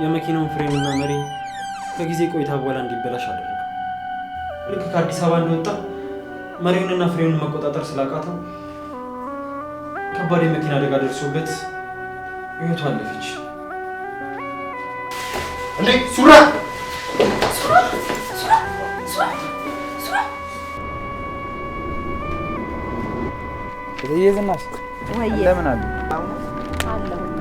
የመኪናውን ፍሬንና መሪ ከጊዜ ቆይታ በኋላ እንዲበላሽ አደረገው። ልክ ከአዲስ አበባ እንደወጣ መሪውንና ፍሬውን መቆጣጠር ስላቃተው ከባድ የመኪና አደጋ ደርሶበት ህይወቱ አለፈች። እንዴ ሱራ! እትዬ ዝናሽ እንደምን አሉ?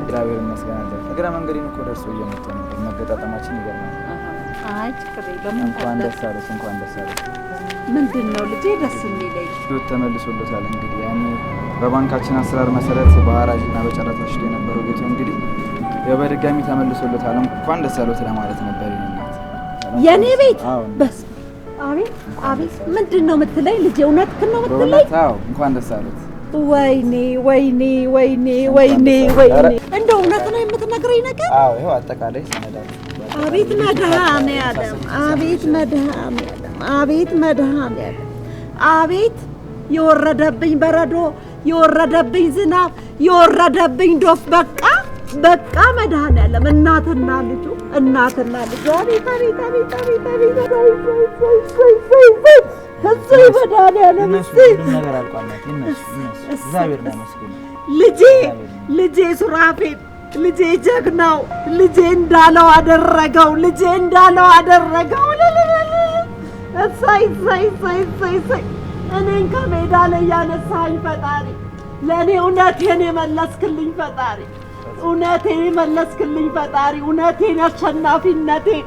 እግዚአብሔር ይመስገን። እግረ መንገዴን እኮ ደርሶ እየመጣሁ ነበር። መገጣጠማችን ይገርማል። አይ ችግር የለውም። እንኳን ደስ አለሽ፣ እንኳን ደስ አለሽ። ምንድን ነው ልጄ ደስ የሚለኝ? ህይወት ተመልሶለታል። እንግዲህ ያኔ በባንካችን አሰራር መሰረት በሐራጅና በጨረታ ተሽጦ የነበረው ቤቱ እንግዲህ ያው በድጋሚ ተመልሶለታል። እንኳን ደስ አለዎት ለማለት ነበር ይናት የኔ ቤት በስ አቤት አቤት ምንድን ነው የምትለኝ ልጄ? እውነትህን ነው የምትለኝ? አዎ እንኳን ደስ አለዎት። ወይኔ ወይኔ ወይኔ ወይኔ ወይኔ እንደው እውነት ነው የምትነግረኝ ነገር? አዎ ይኸው አጠቃላይ ሰነዳችሁ። አቤት መድኃኔዓለም፣ አቤት መድኃኔዓለም፣ አቤት መድኃኔዓለም፣ አቤት የወረደብኝ በረዶ፣ የወረደብኝ ዝናብ፣ የወረደብኝ ዶፍ። በቃ በቃ መድኃኔዓለም እናትና ልጁ እናትና ልጁ አቤት አቤት አቤት አቤት አቤት እሰይ መድኃኔዓለም እሰይ ነገር አልቋላት እግዚአብሔር ይመስገን። ልጄ ሱራፌል ልጄ ጀግናው ልጄ እንዳለው አደረገው ልጄ እንዳለው አደረገው። እሰይ እሰይ እሰይ እሰይ እሰይ እኔን ከሜዳ ላይ ያነሳኝ ፈጣሪ ለእኔ እውነቴን የመለስክልኝ ፈጣሪ እውነቴን የመለስክልኝ ፈጣሪ እውነቴን አሸናፊነቴን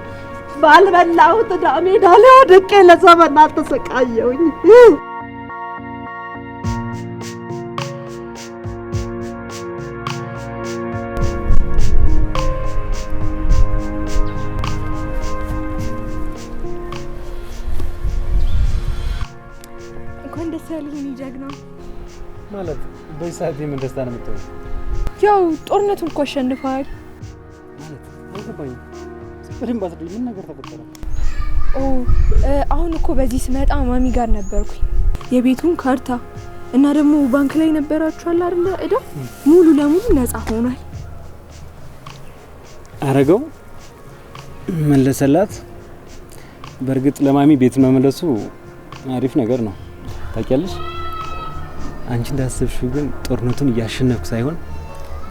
ባልበላሁት ዕዳ ሜዳ ላይ ወድቄ ለዘመናት ተሰቃየሁኝ። እንኳን ደስ ያለህ ጀግና። ማለት በዚህ ሰዓት የምን ደስታ ነው የምትሆነው? ያው ጦርነቱን እኮ አሸንፈዋል ማለት አልገባኝም። በደንብ አስረዳኝ። ምን ነገር ተፈጠረ? አሁን እኮ በዚህ ስመጣ ማሚ ጋር ነበርኩኝ። የቤቱን ካርታ እና ደግሞ ባንክ ላይ ነበራችኋል አይደለ? እዳ ሙሉ ለሙሉ ነፃ ሆኗል። አረገው መለሰላት። በእርግጥ ለማሚ ቤት መመለሱ አሪፍ ነገር ነው ታውቂያለሽ። አንቺ እንዳሰብሽው ግን ጦርነቱን እያሸነፍኩ ሳይሆን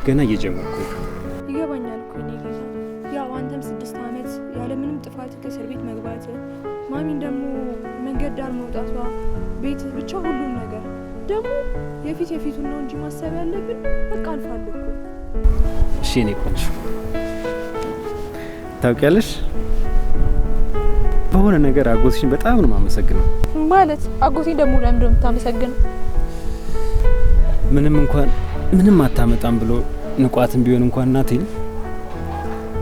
ገና እየጀመርኩ ይገባኛል እኮ እኔ ጌታ። ያው አንተም 6 ዓመት ያለ ምንም ጥፋት ከእስር ቤት መግባት፣ ማሚን ደግሞ መንገድ ዳር መውጣቷ፣ ቤት ብቻ ሁሉም ነገር ደግሞ የፊቱን ነው እንጂ ማሰብ ያለብን በቃ አልፏል እኮ። እሺ እኔ ቆንጆ ታውቂያለሽ በሆነ ነገር አጎትሽን በጣም ነው የማመሰግነው። ማለት አጎቴን ደግሞ ለምን ነው የምታመሰግነው? ምንም እንኳን ምንም አታመጣም ብሎ ንቋትም ቢሆን እንኳን እናቴን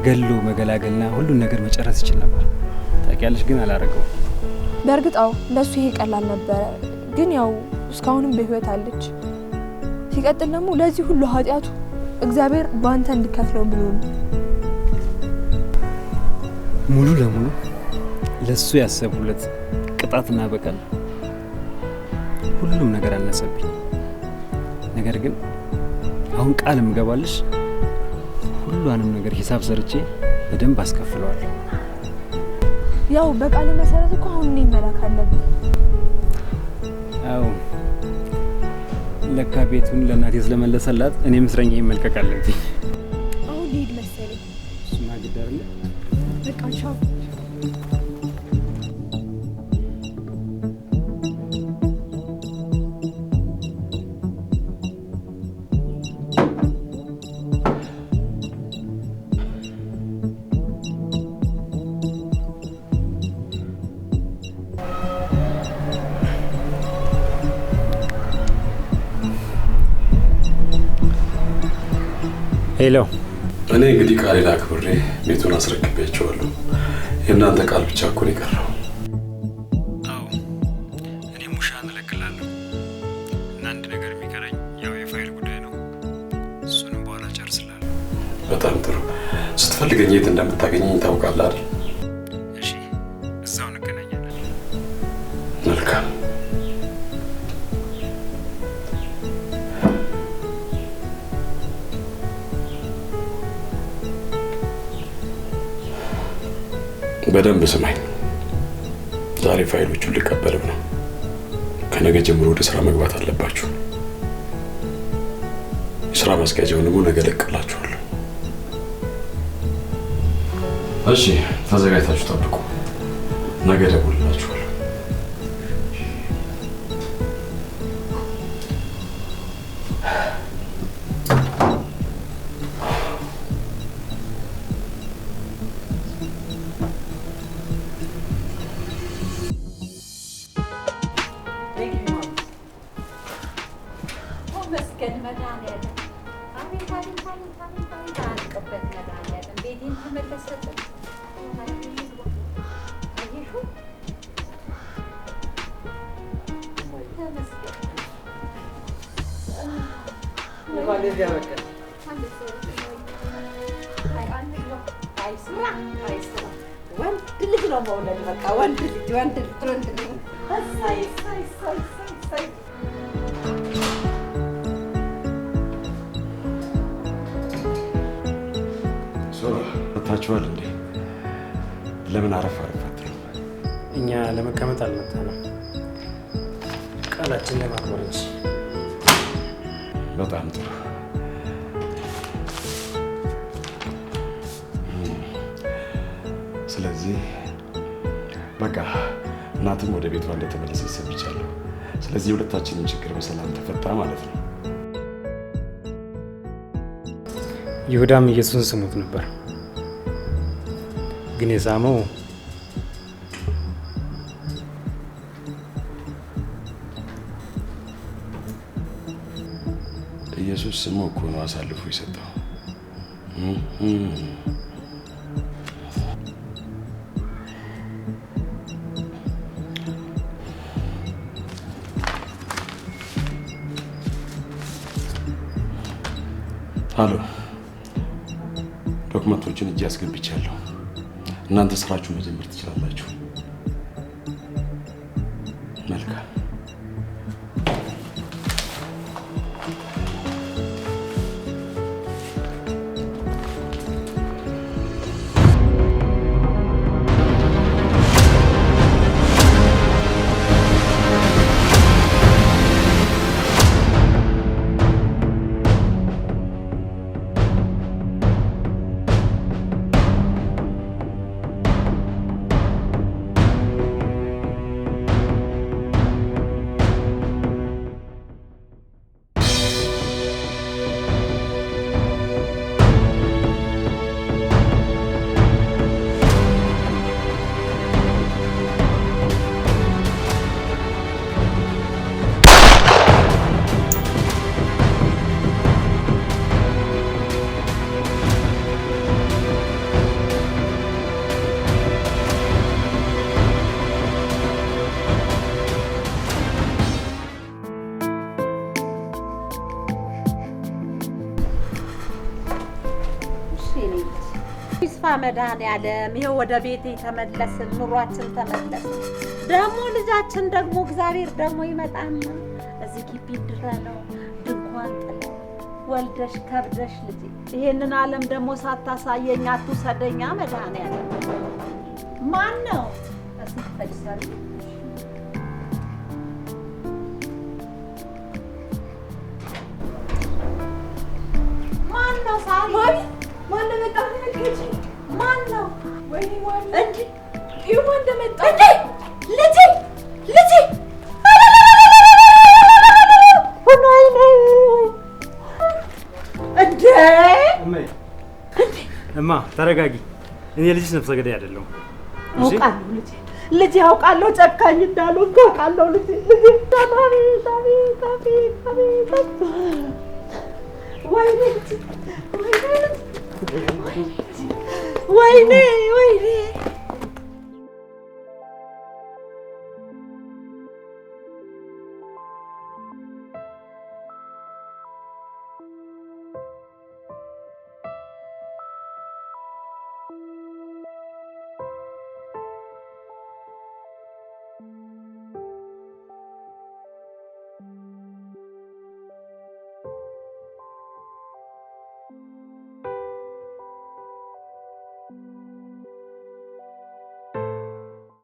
ገሎ መገላገልና ሁሉን ነገር መጨረስ ይችል ነበር ታውቂያለሽ፣ ግን አላረገው። በእርግጥ አዎ ለሱ ይሄ ቀላል ነበረ፣ ግን ያው እስካሁንም በህይወት አለች። ሲቀጥል ደግሞ ለዚህ ሁሉ ኃጢያቱ እግዚአብሔር ባንተ እንድከፍለው ብሎ ነው። ሙሉ ለሙሉ ለሱ ያሰቡለት ቅጣትና በቀል ሁሉም ነገር አነሰብኝ። ነገር ግን አሁን ቃል ምገባልሽ ሁሉንም ነገር ሂሳብ ሰርቼ በደንብ አስከፍለዋለሁ። ያው በቃል መሰረት እኮ አሁን እኔ መላክ አለብኝ። አዎ ለካ ቤቱን ለእናቴ ስለመለሰላት እኔም እስረኛዬን መልቀቅ አለብኝ። አሁን ልሂድ መሰለኝ። እሱማ ግድ አይደለ? በቃ ቻው። ሄሎ። እኔ እንግዲህ ቃሌን አክብሬ ቤቱን አስረክቤያቸዋለሁ። የእናንተ ቃል ብቻ እኮ ነው የቀረው። አዎ እኔም ውሻን እለቅላለሁ እና አንድ ነገር የሚቀረኝ ያው የፋይል ጉዳይ ነው። እሱንም በኋላ ጨርስላለሁ። በጣም ጥሩ። ስትፈልገኝ የት እንደምታገኘኝ ታውቃለህ አይደል? እሺ፣ እዛው እንገናኛለን። መልካም። በደንብ ስማኝ። ዛሬ ፋይሎቹን ልቀበልም ነው። ከነገ ጀምሮ ወደ ስራ መግባት አለባችሁ። የስራ ማስኪያጃውን ደግሞ ነገ እለቅላችኋለሁ። እሺ፣ ተዘጋጅታችሁ ጠብቁ። ነገ እደውልላችኋለሁ። ተመስገን መድኃኒዓለም። አቤት አቤት አቤት አቤት አቤት አያልቅበት መድኃኒዓለም ቤቴን ተመለሰልን። አየሹ ተመስገን ወደዚያ በቃ ወንድ ልጅ ነው መውለድ። በቃ ወንድ ልጅ ወንድ ልጅ ወንድ ልጅ እሰይ እሰይ እሰይ እሰይ። ሶራ መታችኋል እንዴ? ለምን አረፍ አረፍ አትሉ? እኛ ለመቀመጥ አልመጣንም፣ ቃላችን ለማክበር እንጂ። በጣም ጥሩ። ስለዚህ በቃ እናትም ወደ ቤቷ እንደተመለሰች ሰምቻለሁ። ስለዚህ የሁለታችንን ችግር በሰላም ተፈታ ማለት ነው። ይሁዳም ኢየሱስን ስሙት ነበር፣ ግን የሳመው ኢየሱስ ስሙ እኮ ነው አሳልፎ የሰጠው። ሀሎ፣ ዶክመንቶችን እጅ አስገብቻለሁ። እናንተ ስራችሁ መጀመር ትችላላችሁ። መልካም። መድኃኒዓለም ይኸው ወደ ቤቴ ተመለስን፣ ኑሯችን ተመለስን። ደግሞ ልጃችን ደግሞ እግዚአብሔር ደግሞ ይመጣና እዚህ ግቢ ድረነው ድንኳን ጥለው ወልደሽ ከብደሽ ልጄ ይሄንን ዓለም ደግሞ ሳታሳየኝ አትውሰደኛ መድኃኒዓለም። ማን ነው እዚህ ፈጅሰሪ ማን ነው ሳሪ ማን ነው መጣ ነከጂ ማን ነው? ወይኔ ማን እንዴ? ይሁ እንደመጣ እንዴ? ልጄ ልጄ እንዴ! እማ ተረጋጊ። እኔ ልጅሽ ነፍሰ ገዳይ አይደለሁም። አውቃለሁ ልጄ ልጄ አውቃለሁ፣ ጨካኝ እንዳልሆንክ አውቃለሁ ልጄ ልጄ ወይኔ ወይኔ ወይኔ